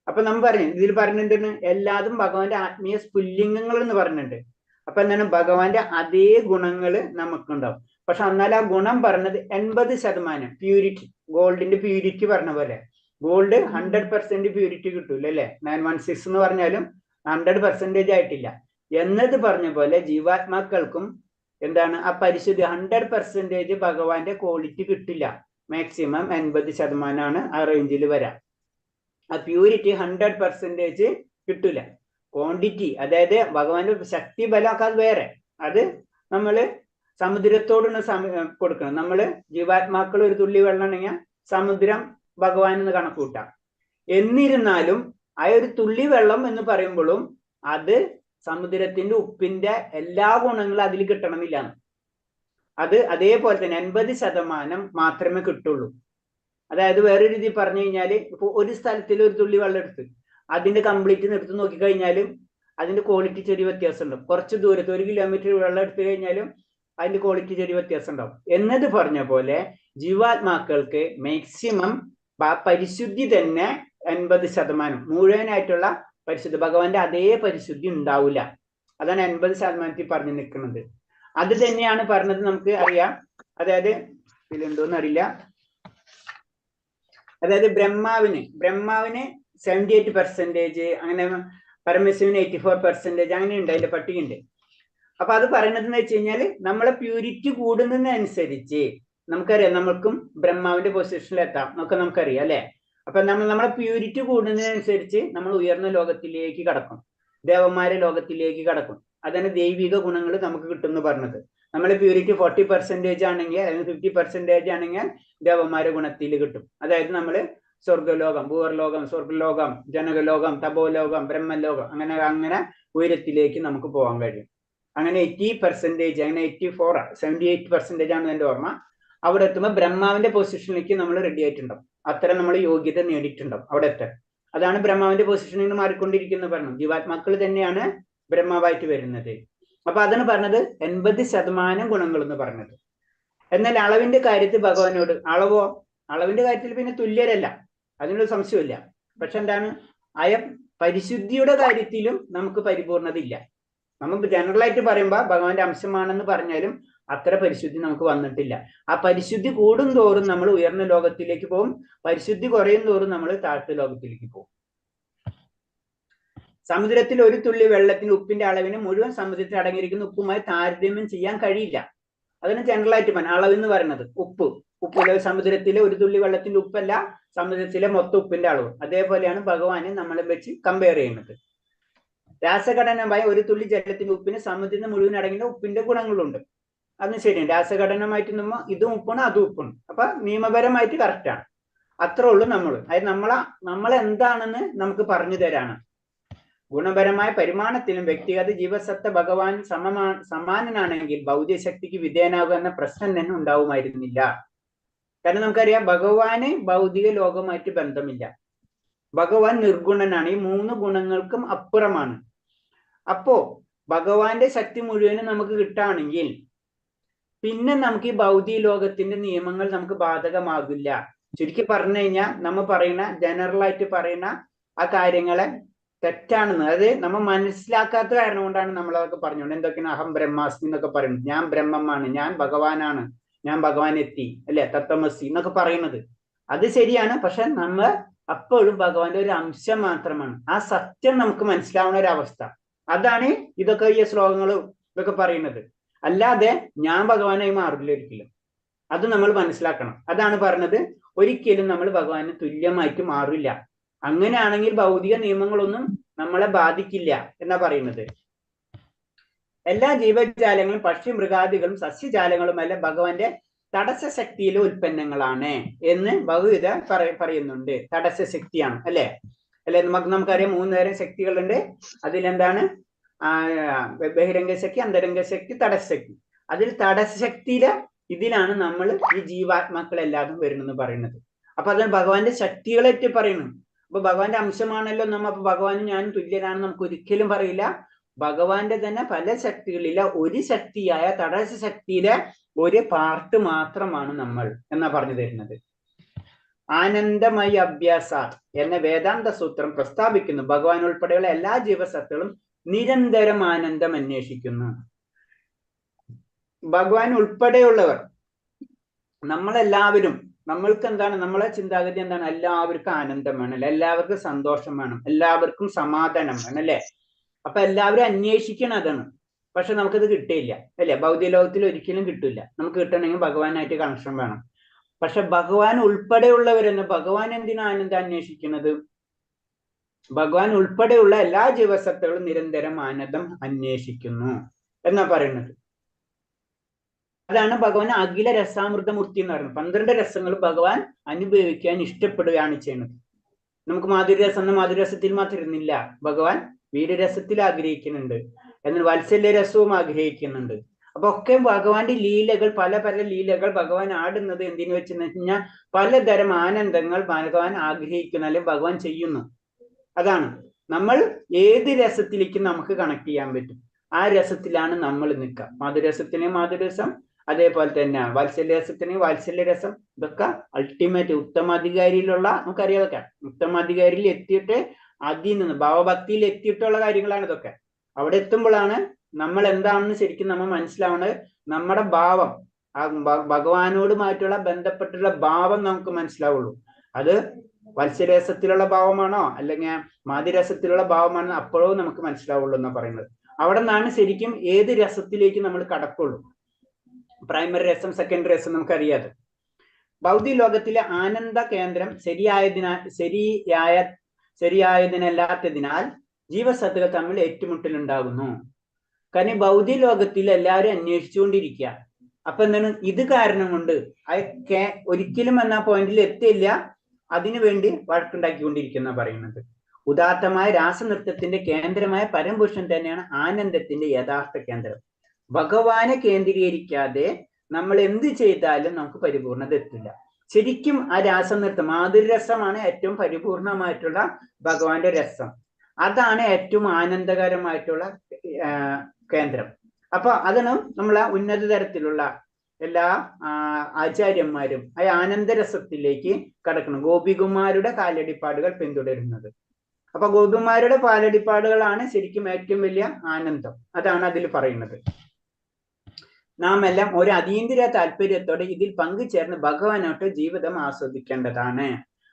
അപ്പൊ നമ്മൾ പറഞ്ഞു, ഇതിൽ പറഞ്ഞിട്ടുണ്ട് എല്ലാതും ഭഗവാന്റെ ആത്മീയ സ്ഫുല്ലിംഗങ്ങൾ എന്ന് പറഞ്ഞിട്ടുണ്ട്. അപ്പൊ എന്താണ്? ഭഗവാന്റെ അതേ ഗുണങ്ങള് നമുക്കുണ്ടാവും. പക്ഷെ എന്നാൽ ആ ഗുണം പറഞ്ഞത് 80% പ്യൂരിറ്റി, ഗോൾഡിന്റെ പ്യൂരിറ്റി പറഞ്ഞ പോലെ. ഗോൾഡ് 100% പ്യൂരിറ്റി കിട്ടൂല അല്ലെ? 916 എന്ന് പറഞ്ഞാലും 100% ആയിട്ടില്ല എന്നത് പറഞ്ഞ പോലെ ജീവാത്മാക്കൾക്കും എന്താണ് ആ പരിശുദ്ധി 100% ഭഗവാന്റെ ക്വാളിറ്റി കിട്ടില്ല. മാക്സിമം 80% ആ റേഞ്ചിൽ വരാം. ആ പ്യൂരിറ്റി 100% കിട്ടില്ല. ക്വാണ്ടിറ്റി, അതായത് ഭഗവാന്റെ ശക്തി ബലമൊക്കെ അത് വേറെ. അത് നമ്മള് സമുദ്രത്തോടാണ് കൊടുക്കണം. നമ്മള് ജീവാത്മാക്കൾ ഒരു തുള്ളി വെള്ളം ഉണ്ടെങ്കിൽ സമുദ്രം ഭഗവാൻ എന്ന് കണക്കൂട്ടാം. എന്നിരുന്നാലും ആ ഒരു തുള്ളി വെള്ളം എന്ന് പറയുമ്പോഴും അത് സമുദ്രത്തിന്റെ ഉപ്പിന്റെ എല്ലാ ഗുണങ്ങളും അതിൽ കിട്ടണമെന്നില്ല. അത് അതേപോലെ തന്നെ 80% മാത്രമേ കിട്ടുള്ളൂ. അതായത് വേറെ രീതി പറഞ്ഞു കഴിഞ്ഞാൽ, ഇപ്പൊ ഒരു സ്ഥലത്തിൽ ഒരു തുള്ളി വെള്ളം എടുത്ത് അതിന്റെ കംപ്ലീറ്റ് എടുത്ത് നോക്കിക്കഴിഞ്ഞാലും അതിന്റെ ക്വാളിറ്റി ചെറിയ വ്യത്യാസം ഉണ്ടാവും. കുറച്ച് ദൂരത്ത് 1 കിലോമീറ്റർ വെള്ളം എടുത്തു കഴിഞ്ഞാലും അതിന്റെ ക്വാളിറ്റി ചെറിയ വ്യത്യാസം ഉണ്ടാവും. എന്നത് പറഞ്ഞ പോലെ ജീവാത്മാക്കൾക്ക് മാക്സിമം പരിശുദ്ധി തന്നെ 80% മുഴുവനായിട്ടുള്ള പരിശുദ്ധി, ഭഗവാന്റെ അതേ പരിശുദ്ധി ഉണ്ടാവില്ല. അതാണ് 80% പറഞ്ഞു നിൽക്കുന്നത്. അത് തന്നെയാണ് പറഞ്ഞത്, നമുക്ക് അറിയാം. അതായത് ഇതിലുണ്ടോന്ന് അറിയില്ല. അതായത് ബ്രഹ്മാവിന് 78%, അങ്ങനെ പരമശിവന് 84%, അങ്ങനെ ഉണ്ട്, അതിന്റെ പട്ടികയുണ്ട്. അപ്പൊ അത് പറയുന്നത് എന്ന് വെച്ച് കഴിഞ്ഞാൽ നമ്മളെ പ്യൂരിറ്റി കൂടുന്നതിനനുസരിച്ച് നമുക്കറിയാം നമ്മൾക്കും ബ്രഹ്മാവിന്റെ പൊസിഷനിൽ എത്താം എന്നൊക്കെ നമുക്കറിയാം അല്ലെ. അപ്പൊ നമ്മളെ പ്യൂരിറ്റി കൂടുന്നതിനനുസരിച്ച് നമ്മൾ ഉയർന്ന ലോകത്തിലേക്ക് കടക്കും, ദേവന്മാരെ ലോകത്തിലേക്ക് കടക്കും. അതാണ് ദൈവിക ഗുണങ്ങൾ നമുക്ക് കിട്ടുമെന്ന് പറഞ്ഞത്. നമ്മളെ പ്യൂരിറ്റി 40% ആണെങ്കിൽ, അല്ലെങ്കിൽ 50% ആണെങ്കിൽ ദേവന്മാരെ ഗുണത്തിൽ കിട്ടും. അതായത് നമ്മള് സ്വർഗലോകം, ഭൂവർലോകം, സ്വർഗലോകം, ജനകലോകം, തപോലോകം, ബ്രഹ്മലോകം, അങ്ങനെ അങ്ങനെ ഉയരത്തിലേക്ക് നമുക്ക് പോകാൻ കഴിയും. അങ്ങനെ 80%, അങ്ങനെ 78% ആണ് എൻ്റെ ഓർമ്മ. അവിടെ എത്തുമ്പോൾ ബ്രഹ്മാവിന്റെ പൊസിഷനിലേക്ക് നമ്മൾ റെഡി ആയിട്ടുണ്ടാവും. അത്ര നമ്മൾ യോഗ്യത നേടിയിട്ടുണ്ടാവും അവിടെ എത്താൻ. അതാണ് ബ്രഹ്മാവിന്റെ പൊസിഷനിൽ നിന്ന് മാറിക്കൊണ്ടിരിക്കുന്നത് പറഞ്ഞു. ജീവാത്മാക്കൾ തന്നെയാണ് ബ്രഹ്മാവായിട്ട് വരുന്നത്. അപ്പൊ അതാണ് പറഞ്ഞത് 80% ഗുണങ്ങൾ എന്ന് പറഞ്ഞത്. എന്നാൽ അളവിന്റെ കാര്യത്തിൽ ഭഗവാനോട് അളവിന്റെ കാര്യത്തിൽ പിന്നെ തുല്യരല്ല, അതിനൊരു സംശയമില്ല. പക്ഷെ എന്താണ്, പരിശുദ്ധിയുടെ കാര്യത്തിലും നമുക്ക് പരിപൂർണത ഇല്ല. നമുക്ക് ജനറലായിട്ട് പറയുമ്പോൾ ഭഗവാന്റെ അംശമാണെന്ന് പറഞ്ഞാലും അത്ര പരിശുദ്ധി നമുക്ക് വന്നിട്ടില്ല. ആ പരിശുദ്ധി കൂടും തോറും നമ്മൾ ഉയർന്ന ലോകത്തിലേക്ക് പോകും, പരിശുദ്ധി കുറയും തോറും നമ്മൾ താഴ്ത്ത ലോകത്തിലേക്ക് പോകും. സമുദ്രത്തിൽ ഒരു തുള്ളി വെള്ളത്തിന് ഉപ്പിന്റെ അളവിന് മുഴുവൻ സമുദ്രത്തിൽ അടങ്ങിയിരിക്കുന്ന ഉപ്പുമായി താരതമ്യം ചെയ്യാൻ കഴിയില്ല. അതാണ് ജനറലായിട്ട് അളവ് എന്ന് പറയുന്നത്. ഉപ്പ് സമുദ്രത്തിലെ ഒരു തുള്ളി വെള്ളത്തിന്റെ ഉപ്പല്ല സമുദ്രത്തിലെ മൊത്തം ഉപ്പിന്റെ അളവ്. അതേപോലെയാണ് ഭഗവാനെ നമ്മളെ വെച്ച് കമ്പയർ ചെയ്യുന്നത്. രാസഘടനമായി ഒരു തുള്ളി ജലത്തിന്റെ ഉപ്പിന് സമുദ്രത്തിന് മുഴുവൻ അടങ്ങിയ ഉപ്പിന്റെ ഗുണങ്ങളുണ്ട്. അതിന് ശരിയാണ്. രാസഘടനമായിട്ട് നമ്മൾ ഇതും ഉപ്പാണ് അതും ഉപ്പാണ്. അപ്പൊ നിയമപരമായിട്ട് കറക്റ്റാണ്. അത്രേ ഉള്ളൂ നമ്മൾ. അതായത് നമ്മളെന്താണെന്ന് നമുക്ക് പറഞ്ഞു തരാണ്. ഗുണപരമായ പരിമാണത്തിലും വ്യക്തിഗത ജീവസത്ത ഭഗവാൻ സമാനനാണെങ്കിൽ ഭൗതിക ശക്തിക്ക് വിധേയനാകുക എന്ന പ്രശ്നം തന്നെ ഉണ്ടാവുമായിരുന്നില്ല. കാരണം നമുക്കറിയാം ഭഗവാന് ഭൗതിക ലോകവുമായിട്ട് ബന്ധമില്ല. ഭഗവാൻ നിർഗുണനാണ്, ഈ 3 ഗുണങ്ങൾക്കും അപ്പുറമാണ്. അപ്പോ ഭഗവാന്റെ ശക്തി മുഴുവനും നമുക്ക് കിട്ടുകയാണെങ്കിൽ പിന്നെ നമുക്ക് ഈ ഭൗതിക ലോകത്തിന്റെ നിയമങ്ങൾ നമുക്ക് ബാധകമാകില്ല. ചുരുക്കി പറഞ്ഞു കഴിഞ്ഞാൽ നമ്മൾ പറയുന്ന ജനറലായിട്ട് പറയുന്ന ആ കാര്യങ്ങളെ തെറ്റാണെന്ന്, അതായത് നമ്മൾ മനസ്സിലാക്കാത്ത കാരണം കൊണ്ടാണ് നമ്മളതൊക്കെ പറഞ്ഞുകൊണ്ട് എന്തൊക്കെയാണ് അഹം ബ്രഹ്മാസ്മി എന്നൊക്കെ പറയുന്നത്. ഞാൻ ബ്രഹ്മമാണ്, ഞാൻ ഭഗവാനാണ്, ഞാൻ ഭഗവാൻ എത്തി അല്ലെ, തത്വമസി എന്നൊക്കെ പറയുന്നത്. അത് ശരിയാണ്. പക്ഷെ നമ്മൾ അപ്പോഴും ഭഗവാന്റെ ഒരു അംശം മാത്രമാണ്. ആ സത്യം നമുക്ക് മനസ്സിലാവുന്ന ഒരു അവസ്ഥ, അതാണ് ഇതൊക്കെ ഈ ശ്ലോകങ്ങളും ഇതൊക്കെ പറയുന്നത്. അല്ലാതെ ഞാൻ ഭഗവാനായി മാറില്ല ഒരിക്കലും. അത് നമ്മൾ മനസ്സിലാക്കണം. അതാണ് പറഞ്ഞത്, ഒരിക്കലും നമ്മൾ ഭഗവാന് തുല്യമായിട്ട് മാറില്ല. അങ്ങനെയാണെങ്കിൽ ഭൗതിക നിയമങ്ങളൊന്നും നമ്മളെ ബാധിക്കില്ല എന്നാ പറയുന്നത്. എല്ലാ ജീവജാലങ്ങളും പക്ഷി മൃഗാദികളും സസ്യജാലങ്ങളുമല്ല ഭഗവാന്റെ തടസ്സ ശക്തിയിലെ ഉൽപ്പന്നങ്ങളാണ് എന്ന് ഭഗവത പറയുന്നുണ്ട്. തടസ്സ ശക്തിയാണ് അല്ലെ. നമുക്കറിയാം 3 തരം ശക്തികളുണ്ട്. അതിലെന്താണ് ബഹിരംഗ ശക്തി, അന്തരംഗ ശക്തി, തടസ്സശക്തി. അതിൽ തടസ്സശക്തിയിലെ ഇതിലാണ് നമ്മൾ ഈ ജീവാത്മാക്കളെല്ലാതും വരുന്നെന്ന് പറയുന്നത്. അപ്പൊ അതാണ് ഭഗവാന്റെ ശക്തികളായിട്ട് പറയുന്നു. അപ്പൊ ഭഗവാന്റെ അംശമാണല്ലോ നമ്മ. അപ്പൊ ഭഗവാനും ഞാനും തുല്യനാണെന്ന് നമുക്ക് ഒരിക്കലും പറയില്ല. ഭഗവാന്റെ തന്നെ പല ശക്തികളിലെ ഒരു ശക്തിയായ തടസ്സ ശക്തിയിലെ ഒരു പാർട്ട് മാത്രമാണ് നമ്മൾ എന്നാ പറഞ്ഞു തരുന്നത്. ആനന്ദമയ അഭ്യാസ എന്ന വേദാന്ത സൂത്രം പ്രസ്താവിക്കുന്നു ഭഗവാൻ ഉൾപ്പെടെയുള്ള എല്ലാ ജീവസത്തകളും നിരന്തരം ആനന്ദം അന്വേഷിക്കുന്നു. ഭഗവാൻ ഉൾപ്പെടെയുള്ളവർ നമ്മളെല്ലാവരും, നമ്മൾക്ക് എന്താണ്, നമ്മളെ ചിന്താഗതി എന്താണ്, എല്ലാവർക്കും ആനന്ദം വേണം, എല്ലാവർക്കും സന്തോഷം വേണം, എല്ലാവർക്കും സമാധാനം വേണം അല്ലെ. അപ്പൊ എല്ലാവരും അന്വേഷിക്കണം അതാണ്. പക്ഷെ നമുക്കത് കിട്ടിയില്ല അല്ലെ? ഭൗതിക ലോകത്തിൽ ഒരിക്കലും കിട്ടില്ല. നമുക്ക് കിട്ടണമെങ്കിൽ ഭഗവാനായിട്ട് കണക്ഷൻ വേണം. പക്ഷെ ഭഗവാൻ ഉൾപ്പെടെയുള്ളവരെന്ന്, ഭഗവാൻ എന്തിനാ ആനന്ദം അന്വേഷിക്കുന്നത്? ഭഗവാൻ ഉൾപ്പെടെയുള്ള എല്ലാ ജീവസത്തകളും നിരന്തരം ആനന്ദം അന്വേഷിക്കുന്നു എന്നാ പറയുന്നത്. അതാണ് ഭഗവാൻ അഖില രസാമൃതമൂർത്തി എന്ന് പറയുന്നത്. 12 രസങ്ങൾ ഭഗവാൻ അനുഭവിക്കാൻ ഇഷ്ടപ്പെടുകയാണ് ചെയ്യുന്നത്. നമുക്ക് മാധുര്യരസം എന്ന മാധുര്യരസത്തിൽ മാത്രം ഇരുന്നില്ല, ഭഗവാൻ വീരരസത്തിൽ ആഗ്രഹിക്കുന്നുണ്ട്, എന്നാൽ വാത്സല്യ രസവും ആഗ്രഹിക്കുന്നുണ്ട്. അപ്പൊ ഒക്കെ ഭഗവാന്റെ ലീലകൾ, പല പല ലീലകൾ ഭഗവാൻ ആടുന്നത് എന്തിനു വെച്ചെന്ന് വെച്ചാൽ പലതരം ആനന്ദങ്ങൾ ഭഗവാൻ ആഗ്രഹിക്കുന്നു, അല്ലെങ്കിൽ ഭഗവാൻ ചെയ്യുന്നു. അതാണ് നമ്മൾ ഏത് രസത്തിലേക്ക് നമുക്ക് കണക്ട് ചെയ്യാൻ പറ്റും, ആ രസത്തിലാണ് നമ്മൾ നിൽക്കുക. മാധുരസത്തിന് മാധുരസം, അതേപോലെ തന്നെ വാത്സല്യരസത്തിന് വാത്സല്യരസം. ഇതൊക്കെ അൾട്ടിമേറ്റ് ഉത്തമാധികാരിയിലുള്ള, നമുക്കറിയാതൊക്കെ ഉത്തമാധികാരിയിൽ എത്തിയിട്ട് അതിൽ നിന്ന് ഭാവഭക്തിയിൽ എത്തിയിട്ടുള്ള കാര്യങ്ങളാണ് ഇതൊക്കെ. അവിടെ എത്തുമ്പോഴാണ് നമ്മൾ എന്താണെന്ന് ശരിക്കും നമ്മൾ മനസ്സിലാവുന്നത്. നമ്മുടെ ഭാവം, ആ ഭഗവാനോടുമായിട്ടുള്ള ബന്ധപ്പെട്ടുള്ള ഭാവം നമുക്ക് മനസ്സിലാവുള്ളൂ. അത് വാത്സല്യരസത്തിലുള്ള ഭാവമാണോ അല്ലെങ്കിൽ മാധുരസത്തിലുള്ള ഭാവമാണോ അപ്പോഴും നമുക്ക് മനസ്സിലാവുള്ളൂ എന്നാ പറയുന്നത്. അവിടെ നിന്നാണ് ശരിക്കും ഏത് രസത്തിലേക്ക് നമ്മൾ കടക്കുള്ളൂ. പ്രൈമറി രസം, സെക്കൻഡറി രസം നമുക്കറിയാതെ. ഭൗതിക ലോകത്തിലെ ആനന്ദ കേന്ദ്രം ശരിയായതിനല്ലാത്തതിനാൽ ജീവസത്തുകൾ തമ്മിൽ ഏറ്റുമുട്ടലുണ്ടാകുന്നു. കാരണം ഭൗതിക ലോകത്തിൽ എല്ലാവരും അന്വേഷിച്ചുകൊണ്ടിരിക്കുക. അപ്പൊ എന്താണ് ഇത് കാരണം കൊണ്ട് ഒരിക്കലും എന്ന പോയിന്റിൽ എത്തില്ല, അതിനുവേണ്ടി വഴക്കുണ്ടാക്കിക്കൊണ്ടിരിക്കുന്ന പറയുന്നത്. ഉദാത്തമായ രാസനൃത്തത്തിന്റെ കേന്ദ്രമായ പരമപുരുഷൻ തന്നെയാണ് ആനന്ദത്തിന്റെ യഥാർത്ഥ കേന്ദ്രം. ഭഗവാനെ കേന്ദ്രീകരിക്കാതെ നമ്മൾ എന്ത് ചെയ്താലും നമുക്ക് പരിപൂർണത എത്തില്ല. ശരിക്കും ആ രാസനൃത്തം, മാധുരരസമാണ് ഏറ്റവും പരിപൂർണമായിട്ടുള്ള ഭഗവാന്റെ രസം. അതാണ് ഏറ്റവും ആനന്ദകരമായിട്ടുള്ള കേന്ദ്രം. അപ്പൊ അതിന് നമ്മളെ ഉന്നത തരത്തിലുള്ള എല്ലാ ആചാര്യന്മാരും ആ ആനന്ദരസത്തിലേക്ക് കടക്കണം. ഗോപികുമാരുടെ കാലടിപ്പാടുകൾ പിന്തുടരുന്നത്. അപ്പൊ ഗോപികുമാരുടെ കാലടിപ്പാടുകളാണ് ശരിക്കും ഏറ്റവും വലിയ ആനന്ദം. അതാണ് അതിൽ പറയുന്നത്. നാം എല്ലാം ഒരു അതീന്ദ്രിയ താല്പര്യത്തോടെ ഇതിൽ പങ്കുചേർന്ന് ഭഗവാനോട്ട് ജീവിതം ആസ്വദിക്കേണ്ടതാണ്.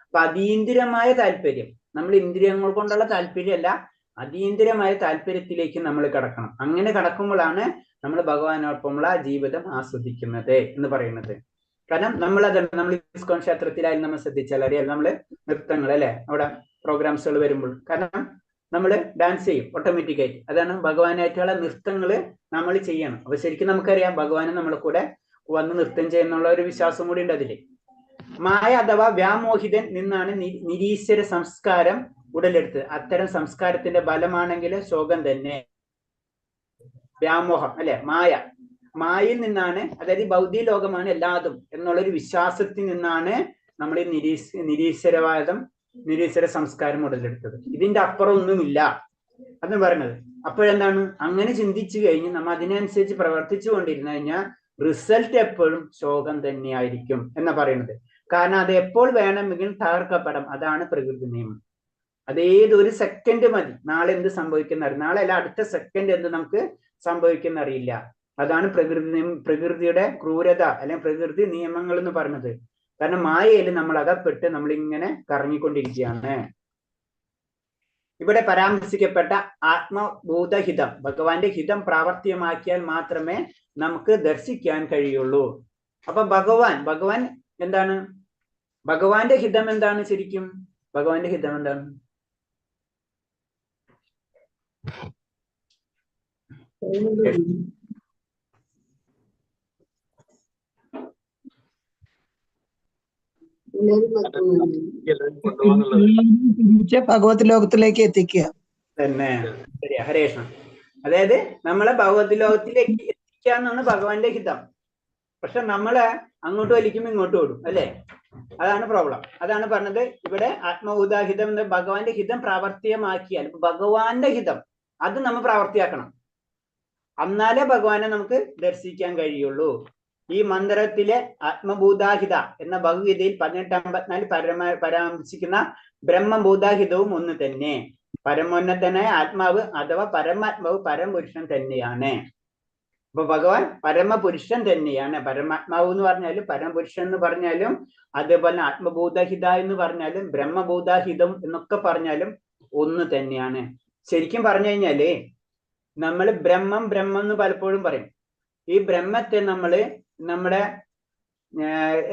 അപ്പൊ അതീന്ദ്രിയമായ താല്പര്യം, നമ്മൾ ഇന്ദ്രിയങ്ങൾ കൊണ്ടുള്ള താല്പര്യമല്ല, അതീന്ദ്രിയമായ താല്പര്യത്തിലേക്ക് നമ്മൾ കടക്കണം. അങ്ങനെ കടക്കുമ്പോഴാണ് നമ്മൾ ഭഗവാനോടൊപ്പമുള്ള ജീവിതം ആസ്വദിക്കുന്നത് എന്ന് പറയുന്നത്. കാരണം നമ്മൾ ഇസ്കോൺ ക്ഷേത്രത്തിലായാലും നമ്മൾ ശ്രദ്ധിച്ചാൽ അറിയാം, നമ്മള് നൃത്തങ്ങൾ അല്ലെ, അവിടെ പ്രോഗ്രാംസുകൾ വരുമ്പോൾ കാരണം നമ്മൾ ഡാൻസ് ചെയ്യും ഓട്ടോമാറ്റിക്കായിട്ട്. അതാണ് ഭഗവാനായിട്ടുള്ള നൃത്തങ്ങള് നമ്മൾ ചെയ്യണം. അപ്പൊ ശരിക്കും നമുക്കറിയാം ഭഗവാന് നമ്മളെ കൂടെ വന്ന് നൃത്തം ചെയ്യുന്നുള്ള ഒരു വിശ്വാസം കൂടി ഉണ്ട് അതില്. മായ അഥവാ വ്യാമോഹിതൻ നിന്നാണ് നിരീശ്വര സംസ്കാരം ഉടലെടുത്തത്. അത്തരം സംസ്കാരത്തിന്റെ ബലമാണെങ്കിൽ ശോകം തന്നെ. വ്യാമോഹം അല്ലെ, മായയിൽ നിന്നാണ്, അതായത് ഭൗതിക ലോകമാണ് എല്ലാതും എന്നുള്ളൊരു വിശ്വാസത്തിൽ നിന്നാണ് നമ്മൾ ഈ നിരീശ്വര സംസ്കാരം ഉടലെടുത്തത്. ഇതിന്റെ അപ്പുറം ഒന്നുമില്ല എന്ന് പറയുന്നത്. അപ്പോഴെന്താണ്, അങ്ങനെ ചിന്തിച്ചു കഴിഞ്ഞ് നമ്മൾ അതിനനുസരിച്ച് പ്രവർത്തിച്ചു കൊണ്ടിരുന്നു കഴിഞ്ഞാൽ റിസൾട്ട് എപ്പോഴും ശോകം തന്നെയായിരിക്കും എന്നാ പറയുന്നത്. കാരണം അത് എപ്പോൾ വേണമെങ്കിലും തകർക്കപ്പെടാം. അതാണ് പ്രകൃതി നിയമം. അതേതൊരു സെക്കൻഡ് മതി. നാളെ എന്ത് സംഭവിക്കുന്ന അറിയില്ല, നാളെ അല്ല അടുത്ത സെക്കൻഡ് എന്ത് നമുക്ക് സംഭവിക്കുന്ന അറിയില്ല. അതാണ് പ്രകൃതിയുടെ ക്രൂരത അല്ലെങ്കിൽ പ്രകൃതി നിയമങ്ങൾ എന്ന് പറയുന്നത്. കാരണം മായയിൽ നമ്മൾ അകപ്പെട്ട് നമ്മൾ ഇങ്ങനെ കറങ്ങിക്കൊണ്ടിരിക്കുകയാണ്. ഇവിടെ പരാമർശിക്കപ്പെട്ട ആത്മഭൂതഹിതം, ഭഗവാന്റെ ഹിതം പ്രാവർത്തികമാക്കിയാൽ മാത്രമേ നമുക്ക് ദർശിക്കാൻ കഴിയുള്ളൂ. അപ്പൊ ഭഗവാൻ എന്താണ്, ഭഗവാന്റെ ഹിതം എന്താണ്? ശരിക്കും ഭഗവാന്റെ ഹിതം എന്താണ്? ഭഗവത് ലോകത്തിലേക്ക് എത്തിക്കുക തന്നെ. ശരിയാ, ഹരേ കൃഷ്ണ. അതായത് നമ്മളെ ഭഗവത് ലോകത്തിലേക്ക് എത്തിക്കുക എന്നാണ് ഭഗവാന്റെ ഹിതം. പക്ഷെ നമ്മളെ അങ്ങോട്ട് വലിക്കുമ്പോൾ ഇങ്ങോട്ട് ഓടും അല്ലെ, അതാണ് പ്രോബ്ലം. അതാണ് പറഞ്ഞത് ഇവിടെ ആത്മഭൂതാഹിതം എന്ന് ഭഗവാന്റെ ഹിതം പ്രാവർത്തികമാക്കിയാൽ, ഭഗവാന്റെ ഹിതം അത് നമ്മൾ പ്രാവർത്തിയാക്കണം. എന്നാലേ ഭഗവാനെ നമുക്ക് ദർശിക്കാൻ കഴിയുള്ളൂ. ഈ മന്ത്രത്തിലെ ആത്മഭൂതാഹിത എന്ന ഭഗവത്ഗീതയിൽ 1854 പരാമർശിക്കുന്ന ബ്രഹ്മഭൂതാഹിതവും ഒന്ന് തന്നെ. പരമോന്നതനായ ആത്മാവ് അഥവാ പരമാത്മാവ് പരമപുരുഷൻ തന്നെയാണ്. അപ്പൊ ഭഗവാൻ പരമപുരുഷൻ തന്നെയാണ്. പരമാത്മാവ് എന്ന് പറഞ്ഞാലും പരമപുരുഷൻ എന്ന് പറഞ്ഞാലും, അതേപോലെ ആത്മഭൂതഹിത എന്ന് പറഞ്ഞാലും ബ്രഹ്മഭൂതാഹിതം എന്നൊക്കെ പറഞ്ഞാലും ഒന്ന് തന്നെയാണ്. ശരിക്കും പറഞ്ഞു കഴിഞ്ഞാല് നമ്മൾ ബ്രഹ്മം ബ്രഹ്മം എന്ന് പലപ്പോഴും പറയും. ഈ ബ്രഹ്മത്തെ നമ്മുടെ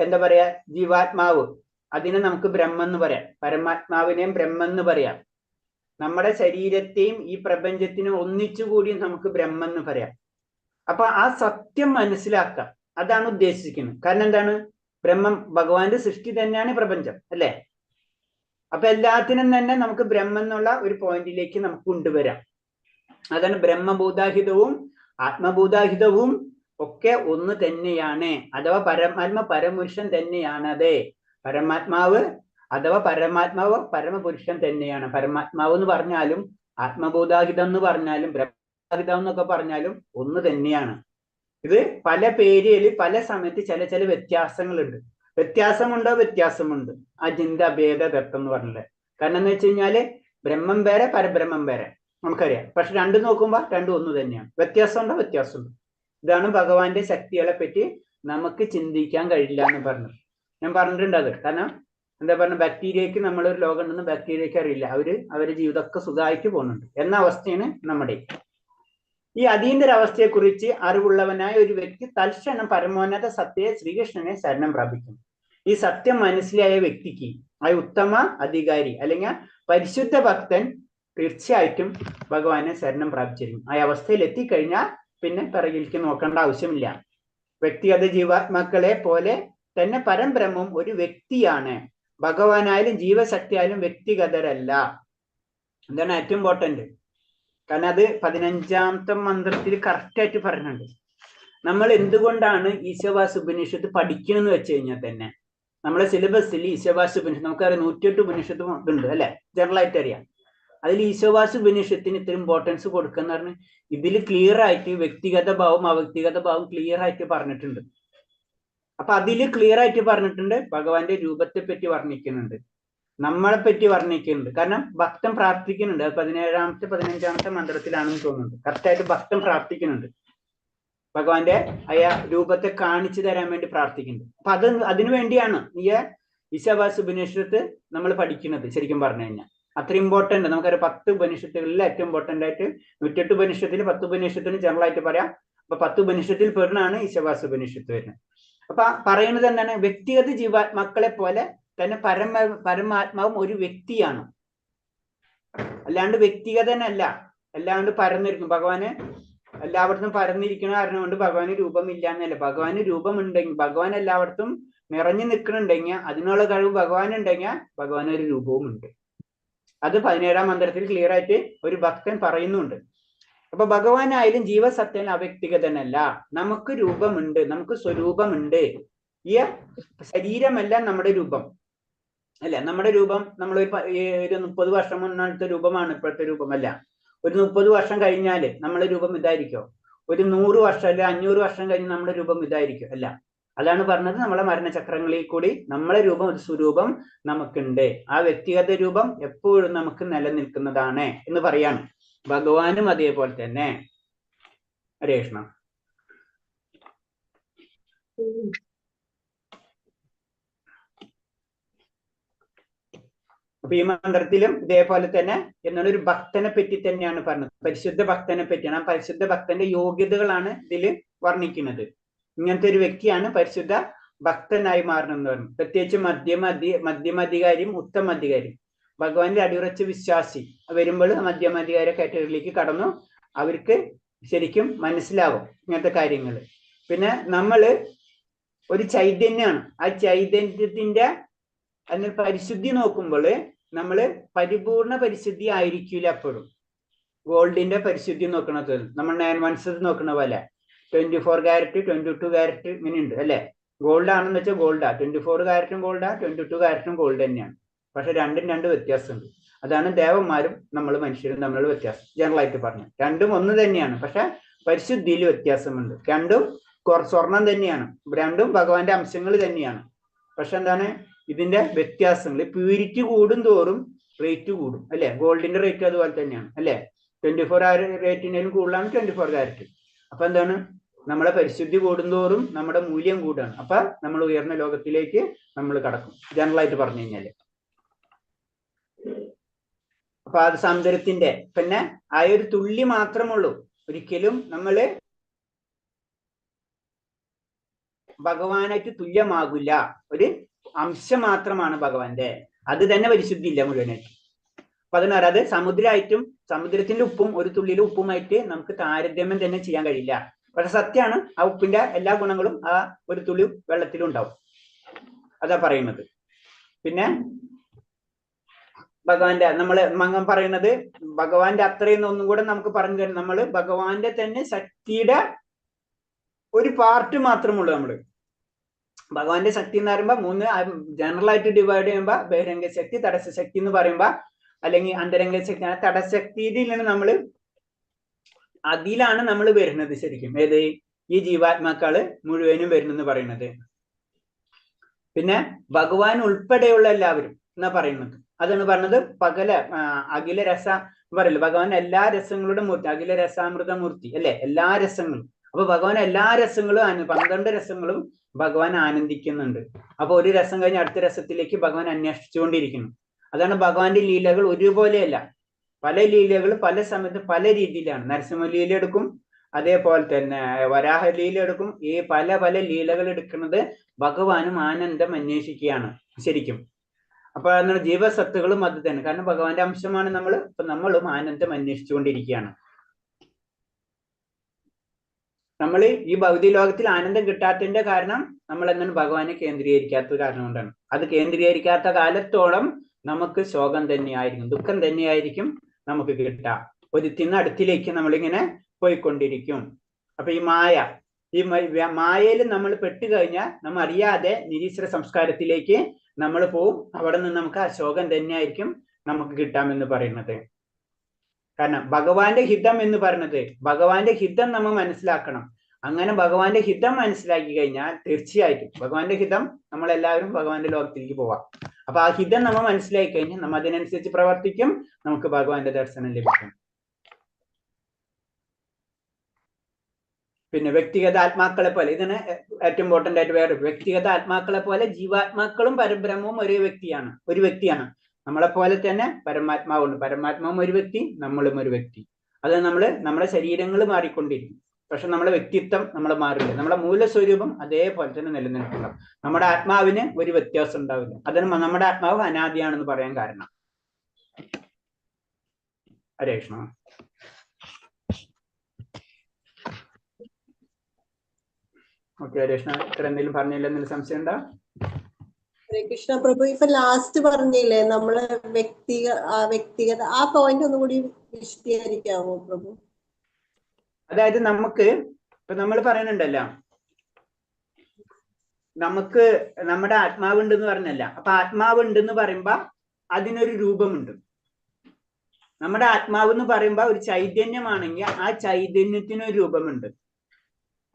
എന്താ പറയാ, ജീവാത്മാവ്, അതിനെ നമുക്ക് ബ്രഹ്മം എന്ന് പറയാം. പരമാത്മാവിനെയും ബ്രഹ്മം എന്ന് പറയാം. നമ്മുടെ ശരീരത്തെയും ഈ പ്രപഞ്ചത്തിനും ഒന്നിച്ചുകൂടി നമുക്ക് ബ്രഹ്മം എന്ന് പറയാം. അപ്പൊ ആ സത്യം മനസ്സിലാക്കാം, അതാണ് ഉദ്ദേശിക്കുന്നത്. കാരണം എന്താണ്, ബ്രഹ്മം ഭഗവാന്റെ സൃഷ്ടി തന്നെയാണ് പ്രപഞ്ചം അല്ലെ. അപ്പൊ എല്ലാത്തിനും തന്നെ നമുക്ക് ബ്രഹ്മം എന്നുള്ള ഒരു പോയിന്റിലേക്ക് നമുക്ക് കൊണ്ടുവരാം. അതാണ് ബ്രഹ്മഭൂതാഹിതവും ആത്മഭൂതാഹിതവും ഒക്കെ ഒന്ന് തന്നെയാണ്. അഥവാ പരമപുരുഷൻ തന്നെയാണ്. അതെ, പരമാത്മാവ് അഥവാ പരമാത്മാവ് പരമപുരുഷൻ തന്നെയാണ്. പരമാത്മാവ് എന്ന് പറഞ്ഞാലും ആത്മബോധാഹിതം എന്ന് പറഞ്ഞാലും ബ്രഹ്മഹിതം എന്നൊക്കെ പറഞ്ഞാലും ഒന്ന് തന്നെയാണ്. ഇത് പല പേരിൽ പല സമയത്ത് ചില വ്യത്യാസങ്ങളുണ്ട്. വ്യത്യാസമുണ്ട്. അചിന്ത ഭേദ തത്വം എന്ന് പറഞ്ഞില്ലേ. കാരണം എന്ന് വെച്ച് കഴിഞ്ഞാല് ബ്രഹ്മം വേറെ പരബ്രഹ്മം വേറെ നമുക്കറിയാം. പക്ഷെ രണ്ടും നോക്കുമ്പോൾ രണ്ടും ഒന്ന് തന്നെയാണ്. വ്യത്യാസമുണ്ട്. ഇതാണ് ഭഗവാന്റെ ശക്തികളെ പറ്റി നമുക്ക് ചിന്തിക്കാൻ കഴിയില്ല എന്ന് പറഞ്ഞത്. ഞാൻ പറഞ്ഞിട്ടുണ്ട് അത്. കാരണം എന്താ പറഞ്ഞ, ബാക്ടീരിയക്ക് നമ്മളൊരു ലോകം ഉണ്ടെന്ന് ബാക്ടീരിയക്ക് അറിയില്ല. അവരുടെ ജീവിതമൊക്കെ സുഖമായിട്ട് പോകുന്നുണ്ട് എന്ന അവസ്ഥയാണ് നമ്മുടെ. ഈ അതീന്ദ്രാവസ്ഥയെ കുറിച്ച് അറിവുള്ളവനായ ഒരു വ്യക്തി തൽക്ഷണം പരമോന്നത സത്യയെ ശ്രീകൃഷ്ണനെ ശരണം പ്രാപിക്കും. ഈ സത്യം മനസ്സിലായ വ്യക്തിക്ക് ആ ഉത്തമ അധികാരി അല്ലെങ്കിൽ പരിശുദ്ധ ഭക്തൻ തീർച്ചയായിട്ടും ഭഗവാനെ ശരണം പ്രാപിച്ചിരിക്കും. ആ അവസ്ഥയിൽ എത്തിക്കഴിഞ്ഞാൽ പിന്നെ പിറകിലേക്ക് നോക്കേണ്ട ആവശ്യമില്ല. വ്യക്തിഗത ജീവാത്മാക്കളെ പോലെ തന്നെ പരംബ്രഹ്മം ഒരു വ്യക്തിയാണ്. ഭഗവാനായാലും ജീവശക്തിയായാലും വ്യക്തിഗതരല്ല. എന്താണ് ഏറ്റവും ഇമ്പോർട്ടന്റ്. കാരണം അത് 15ാമത്തെ മന്ത്രത്തിൽ കറക്റ്റ് ആയിട്ട് പറഞ്ഞിട്ടുണ്ട്. നമ്മൾ എന്തുകൊണ്ടാണ് ഈശാവാസ്യ ഉപനിഷത്ത് പഠിക്കണമെന്ന് വെച്ച് കഴിഞ്ഞാൽ തന്നെ നമ്മളെ സിലബസിൽ ഈശാവാസ്യ ഉപനിഷത്ത് നമുക്കറിയാം 108 ഉപനിഷത്തും ഇതുണ്ട് അല്ലെ, ജനറൽ ആയിട്ട് അറിയാം. അതിൽ ഈശാവാസ്യ ഉപനിഷത്തിന് ഇത്ര ഇമ്പോർട്ടൻസ് കൊടുക്കുന്ന പറഞ്ഞ് ഇതിൽ ക്ലിയർ ആയിട്ട് വ്യക്തിഗത ഭാവം അവ്യക്തിഗത ഭാവം ക്ലിയർ ആയിട്ട് പറഞ്ഞിട്ടുണ്ട്. അപ്പൊ അതില് ക്ലിയർ ആയിട്ട് പറഞ്ഞിട്ടുണ്ട്. ഭഗവാന്റെ രൂപത്തെ പറ്റി വർണ്ണിക്കുന്നുണ്ട്, നമ്മളെ പറ്റി വർണ്ണിക്കുന്നുണ്ട്. കാരണം ഭക്തൻ പ്രാർത്ഥിക്കുന്നുണ്ട്. അത് 17ാമത്തെ 15ാമത്തെ മന്ത്രത്തിലാണെന്ന് തോന്നുന്നുണ്ട്. കറക്റ്റായിട്ട് ഭക്തൻ പ്രാർത്ഥിക്കുന്നുണ്ട്. ഭഗവാന്റെ അയ രൂപത്തെ കാണിച്ചു തരാൻ വേണ്ടി പ്രാർത്ഥിക്കുന്നുണ്ട്. അപ്പൊ അതിനു വേണ്ടിയാണ് ഈ ഈശാവാസ്യ ഉപനിഷത്ത് നമ്മൾ പഠിക്കുന്നത്. ശരിക്കും പറഞ്ഞു കഴിഞ്ഞാൽ അത്ര ഇമ്പോർട്ടന്റ്. നമുക്കൊരു 10 ഉപനിഷത്തുകളിൽ ഏറ്റവും ഇമ്പോർട്ടന്റ് ആയിട്ട് 108 ഉപനിഷത്തിൽ 10 ഉപനിഷത്തിന് ജനറൽ ആയിട്ട് പറയാം. അപ്പൊ 10 ഉപനിഷത്തിൽ പെടുന്നതാണ് ഈശാവാസ്യ ഉപനിഷത്ത് വരുന്നത്. അപ്പൊ പറയുന്നത് എന്താണ്, വ്യക്തിഗത ജീവാത്മാക്കളെ പോലെ തന്നെ പരമാത്മാവും ഒരു വ്യക്തിയാണ്. അല്ലാണ്ട് വ്യക്തിഗതനല്ല, അല്ലാണ്ട് പരന്നിരിക്കും. ഭഗവാന് എല്ലായിടത്തും പരന്നിരിക്കുന്ന കാരണം കൊണ്ട് ഭഗവാന് രൂപമില്ല എന്നല്ല. ഭഗവാന് രൂപമുണ്ടെങ്കിൽ, ഭഗവാൻ എല്ലായിടത്തും നിറഞ്ഞു നിൽക്കണുണ്ടെങ്കിൽ, അതിനുള്ള കഴിവ് ഭഗവാൻ ഉണ്ടെങ്കിൽ ഭഗവാൻ ഒരു രൂപവും ഉണ്ട്. അത് 17ാം മന്ത്രത്തിൽ ക്ലിയർ ആയിട്ട് ഒരു ഭക്തൻ പറയുന്നുണ്ട്. അപ്പൊ ഭഗവാനായാലും ജീവസത്യൻ അവ്യക്തിഗതനല്ല. നമുക്ക് രൂപമുണ്ട്, നമുക്ക് സ്വരൂപമുണ്ട്. ഈ ശരീരമല്ല നമ്മുടെ രൂപം അല്ല. നമ്മുടെ രൂപം നമ്മൾ ഒരു 30 വർഷം മുന്നത്തെ രൂപമാണ് ഇപ്പോഴത്തെ രൂപമല്ല. ഒരു 30 വർഷം കഴിഞ്ഞാല് നമ്മളെ രൂപം ഇതായിരിക്കും. ഒരു 100 വർഷം അല്ലെ 500 വർഷം കഴിഞ്ഞ് നമ്മുടെ രൂപം ഇതായിരിക്കും അല്ല. അതാണ് പറഞ്ഞത്, നമ്മളെ മരണചക്രങ്ങളിൽ കൂടി നമ്മളെ രൂപം, ഒരു സ്വരൂപം നമുക്കുണ്ട്. ആ വ്യക്തിഗത രൂപം എപ്പോഴും നമുക്ക് നിലനിൽക്കുന്നതാണ് എന്ന് പറയാണ്. ഭഗവാനും അതേപോലെ തന്നെ. ഹരേ കൃഷ്ണ. അപ്പൊ ഈ മന്ത്രത്തിലും ഇതേപോലെ തന്നെ എന്നൊരു ഭക്തനെ പറ്റി തന്നെയാണ് പറഞ്ഞത്. പരിശുദ്ധ ഭക്തനെ പറ്റിയാണ്. ആ പരിശുദ്ധ ഭക്തന്റെ യോഗ്യതകളാണ് ഇതിൽ വർണ്ണിക്കുന്നത്. ഇങ്ങനത്തെ ഒരു വ്യക്തിയാണ് പരിശുദ്ധ ഭക്തനായി മാറണമെന്ന് പറഞ്ഞു. പ്രത്യേകിച്ച് മധ്യമാധികാരിയും ഉത്തമാധികാരിയും. ഭഗവാന്റെ അടിയുറച്ച വിശ്വാസി വരുമ്പോൾ മധ്യമാധികാര കാറ്റഗറിയിലേക്ക് കടന്നു. അവർക്ക് ശരിക്കും മനസ്സിലാവും ഇങ്ങനത്തെ കാര്യങ്ങൾ. പിന്നെ നമ്മള് ഒരു ചൈതന്യമാണ്. ആ ചൈതന്യത്തിന്റെ അതിന് പരിശുദ്ധി നോക്കുമ്പോൾ നമ്മള് പരിപൂർണ പരിശുദ്ധി ആയിരിക്കില്ല എപ്പോഴും. ഗോൾഡിന്റെ പരിശുദ്ധി നോക്കണത് നമ്മൾ 9 ounces നോക്കണ പോലെ 24 കാരറ്റ് 22 കാരറ്റ് ഇങ്ങനെ ഉണ്ട് അല്ലെ. ഗോൾഡ് ആണെന്ന് വെച്ചാൽ ഗോൾഡാ. 24 കാരറ്റും ഗോൾഡാ, 22 കാരറ്റും ഗോൾഡ് തന്നെയാണ്. പക്ഷെ രണ്ടും വ്യത്യാസമുണ്ട്. അതാണ് ദേവന്മാരും നമ്മൾ മനുഷ്യരും തമ്മിലുള്ള വ്യത്യാസം. ജനറൽ ആയിട്ട് പറഞ്ഞു രണ്ടും ഒന്ന് തന്നെയാണ്, പക്ഷെ പരിശുദ്ധിയിൽ വ്യത്യാസമുണ്ട്. രണ്ടും സ്വർണം തന്നെയാണ്, രണ്ടും ഭഗവാന്റെ അംശങ്ങൾ തന്നെയാണ്. പക്ഷെ എന്താണ് ഇതിന്റെ വ്യത്യാസങ്ങൾ? പ്യൂരിറ്റി കൂടും തോറും റേറ്റ് കൂടും അല്ലെ. ഗോൾഡിന്റെ റേറ്റ് അതുപോലെ തന്നെയാണ് അല്ലെ. 24 റേറ്റിനേലും കൂടുതലാണ് 24 കാരറ്റ്. അപ്പൊ എന്താണ്, നമ്മളെ പരിശുദ്ധി കൂടുന്തോറും നമ്മുടെ മൂല്യം കൂടാണ്. അപ്പൊ നമ്മൾ ഉയർന്ന ലോകത്തിലേക്ക് നമ്മൾ കടക്കും, ജനറൽ ആയിട്ട് പറഞ്ഞു കഴിഞ്ഞാല്. അപ്പൊ അത് സൗന്ദര്യത്തിന്റെ പിന്നെ ആ ഒരു തുള്ളി മാത്രമുള്ളൂ. ഒരിക്കലും നമ്മള് ഭഗവാനായിട്ട് തുല്യമാകില്ല. ഒരു അംശം മാത്രമാണ് ഭഗവാന്റെ. അത് തന്നെ പരിശുദ്ധി ഇല്ല മുഴുവനായിട്ട്. അപ്പൊ അതിനറിയാം, അത് സമുദ്രമായിട്ടും സമുദ്രത്തിന്റെ ഉപ്പും ഒരു തുള്ളിയിലെ ഉപ്പുമായിട്ട് നമുക്ക് താരതമ്യം തന്നെ ചെയ്യാൻ കഴിയില്ല. പക്ഷെ സത്യമാണ്, ആ ഉപ്പിന്റെ എല്ലാ ഗുണങ്ങളും ആ ഒരു തുള്ളി വെള്ളത്തിലും ഉണ്ടാവും. അതാ പറയുന്നത്. പിന്നെ ഭഗവാന്റെ മങ്ങൻ പറയുന്നത് ഭഗവാന്റെ അത്രയും ഒന്നും കൂടെ നമുക്ക് പറഞ്ഞു തരും. നമ്മള് ഭഗവാന്റെ തന്നെ ശക്തിയുടെ ഒരു പാർട്ട് മാത്രമുള്ളൂ. നമ്മള് ഭഗവാന്റെ ശക്തി എന്ന് പറയുമ്പോ 3 ജനറൽ ആയിട്ട് ഡിവൈഡ് ചെയ്യുമ്പോ ബഹിരംഗ ശക്തി, തടസ്സ ശക്തി എന്ന് പറയുമ്പോ, അല്ലെങ്കിൽ അന്തരംഗ ശക്തി. തടശക്തിയിൽ നിന്ന് നമ്മള് അതിലാണ് നമ്മൾ വരുന്നത് ശരിക്കും. ഏത് ഈ ജീവാത്മാക്കള് മുഴുവനും വരുന്നെന്ന് പറയുന്നത്. പിന്നെ ഭഗവാൻ ഉൾപ്പെടെയുള്ള എല്ലാവരും എന്നാ പറയുന്നത്. അതാണ് പറഞ്ഞത് അഖില രസ പറയല്ലോ, ഭഗവാൻ എല്ലാ രസങ്ങളുടെ മൂർത്തി, അഖില രസാമൃത മൂർത്തി അല്ലെ, എല്ലാ രസങ്ങളും. അപ്പൊ ഭഗവാൻ എല്ലാ രസങ്ങളും 12 രസങ്ങളും ഭഗവാൻ ആനന്ദിക്കുന്നുണ്ട്. അപ്പൊ ഒരു രസം കഴിഞ്ഞ് അടുത്ത രസത്തിലേക്ക് ഭഗവാൻ അന്വേഷിച്ചുകൊണ്ടിരിക്കുന്നു. അതാണ് ഭഗവാന്റെ ലീലകൾ ഒരുപോലെയല്ല. പല ലീലകൾ പല സമയത്ത് പല രീതിയിലാണ്. നരസിംഹ ലീല എടുക്കും, അതേപോലെ തന്നെ വരാഹ ലീല എടുക്കും. ഈ പല പല ലീലകൾ എടുക്കുന്നത് ഭഗവാനും ആനന്ദം അന്വേഷിക്കുകയാണ് ശരിക്കും. അപ്പൊ ജീവസത്തുക്കളും അത് തന്നെ. കാരണം ഭഗവാന്റെ അംശമാണ് നമ്മൾ. ഇപ്പൊ നമ്മളും ആനന്ദം അന്വേഷിച്ചുകൊണ്ടിരിക്കുകയാണ്. നമ്മൾ ഈ ഭൗതിക ലോകത്തിൽ ആനന്ദം കിട്ടാത്തതിന്റെ കാരണം നമ്മൾ എന്താണ് ഭഗവാനെ കേന്ദ്രീകരിക്കാത്ത കാരണം കൊണ്ടാണ്. അത് കേന്ദ്രീകരിക്കാത്ത കാലത്തോളം നമുക്ക് ശോകം തന്നെയായിരിക്കും, ദുഃഖം തന്നെയായിരിക്കും നമുക്ക് കിട്ടുക. ഒരു അടുത്തിലേക്ക് നമ്മളിങ്ങനെ പോയിക്കൊണ്ടിരിക്കും. അപ്പൊ ഈ മായയിൽ നമ്മൾ പെട്ടുകഴിഞ്ഞാൽ നമ്മൾ അറിയാതെ നിരീശ്വര സംസ്കാരത്തിലേക്ക് നമ്മൾ പോവും. അവിടെ നിന്ന് നമുക്ക് ആ ശോകം തന്നെയായിരിക്കും നമുക്ക് കിട്ടാമെന്ന് പറയുന്നത്. കാരണം ഭഗവാന്റെ ഹിതം എന്ന് പറയുന്നത്, ഭഗവാന്റെ ഹിതം നമ്മൾ മനസ്സിലാക്കണം. അങ്ങനെ ഭഗവാന്റെ ഹിതം മനസ്സിലാക്കി കഴിഞ്ഞാൽ തീർച്ചയായിട്ടും ഭഗവാന്റെ ഹിതം നമ്മളെല്ലാവരും ഭഗവാന്റെ ലോകത്തിലേക്ക് പോവാം. അപ്പൊ ആ ഹിതം നമ്മൾ മനസ്സിലാക്കി കഴിഞ്ഞാൽ നമ്മൾ അതിനനുസരിച്ച് പ്രവർത്തിക്കും, നമുക്ക് ഭഗവാന്റെ ദർശനം ലഭിക്കും. പിന്നെ വ്യക്തിഗത ആത്മാക്കളെ പോലെ, ഇതിന് ഏറ്റവും ഇമ്പോർട്ടന്റ് ആയിട്ട് വേറെ, വ്യക്തിഗത ആത്മാക്കളെ പോലെ ജീവാത്മാക്കളും പരബ്രഹ്മവും ഒരു വ്യക്തിയാണ്. നമ്മളെ പോലെ തന്നെ പരമാത്മാവുണ്ട്. പരമാത്മാവും ഒരു വ്യക്തി, നമ്മളും ഒരു വ്യക്തി. അത് നമ്മുടെ ശരീരങ്ങൾ മാറിക്കൊണ്ടിരിക്കും, പക്ഷെ നമ്മുടെ വ്യക്തിത്വം നമ്മൾ മാറില്ല. നമ്മുടെ മൂലസ്വരൂപം അതേപോലെ തന്നെ നിലനിൽക്കുക. നമ്മുടെ ആത്മാവിന് ഒരു വ്യത്യാസം ഉണ്ടാവില്ല. അതിന് നമ്മുടെ ആത്മാവ് അനാദിയാണെന്ന് പറയാൻ കാരണം. ഹരേ കൃഷ്ണ. ഓക്കെ ഹരേ കൃഷ്ണ. ഇത്ര എന്തെങ്കിലും പറഞ്ഞില്ല, എന്തെങ്കിലും സംശയം ഉണ്ടോ? ഹരേ കൃഷ്ണ പ്രഭു, ഇപ്പൊ ലാസ്റ്റ് പറഞ്ഞില്ലേ നമ്മള് വ്യക്തിഗത ആ പോയിന്റ് ഒന്നുകൂടി വിശദീകരിക്കാവോ പ്രഭു? അതായത് നമുക്ക് ഇപ്പൊ നമ്മൾ പറയുന്നുണ്ടല്ലോ, നമുക്ക് നമ്മുടെ ആത്മാവുണ്ടെന്ന് പറഞ്ഞല്ല. അപ്പൊ ആത്മാവുണ്ടെന്ന് പറയുമ്പോ അതിനൊരു രൂപമുണ്ട്. നമ്മുടെ ആത്മാവ് എന്ന് പറയുമ്പോ ഒരു ചൈതന്യമാണെങ്കിൽ ആ ചൈതന്യത്തിനൊരു രൂപമുണ്ട്.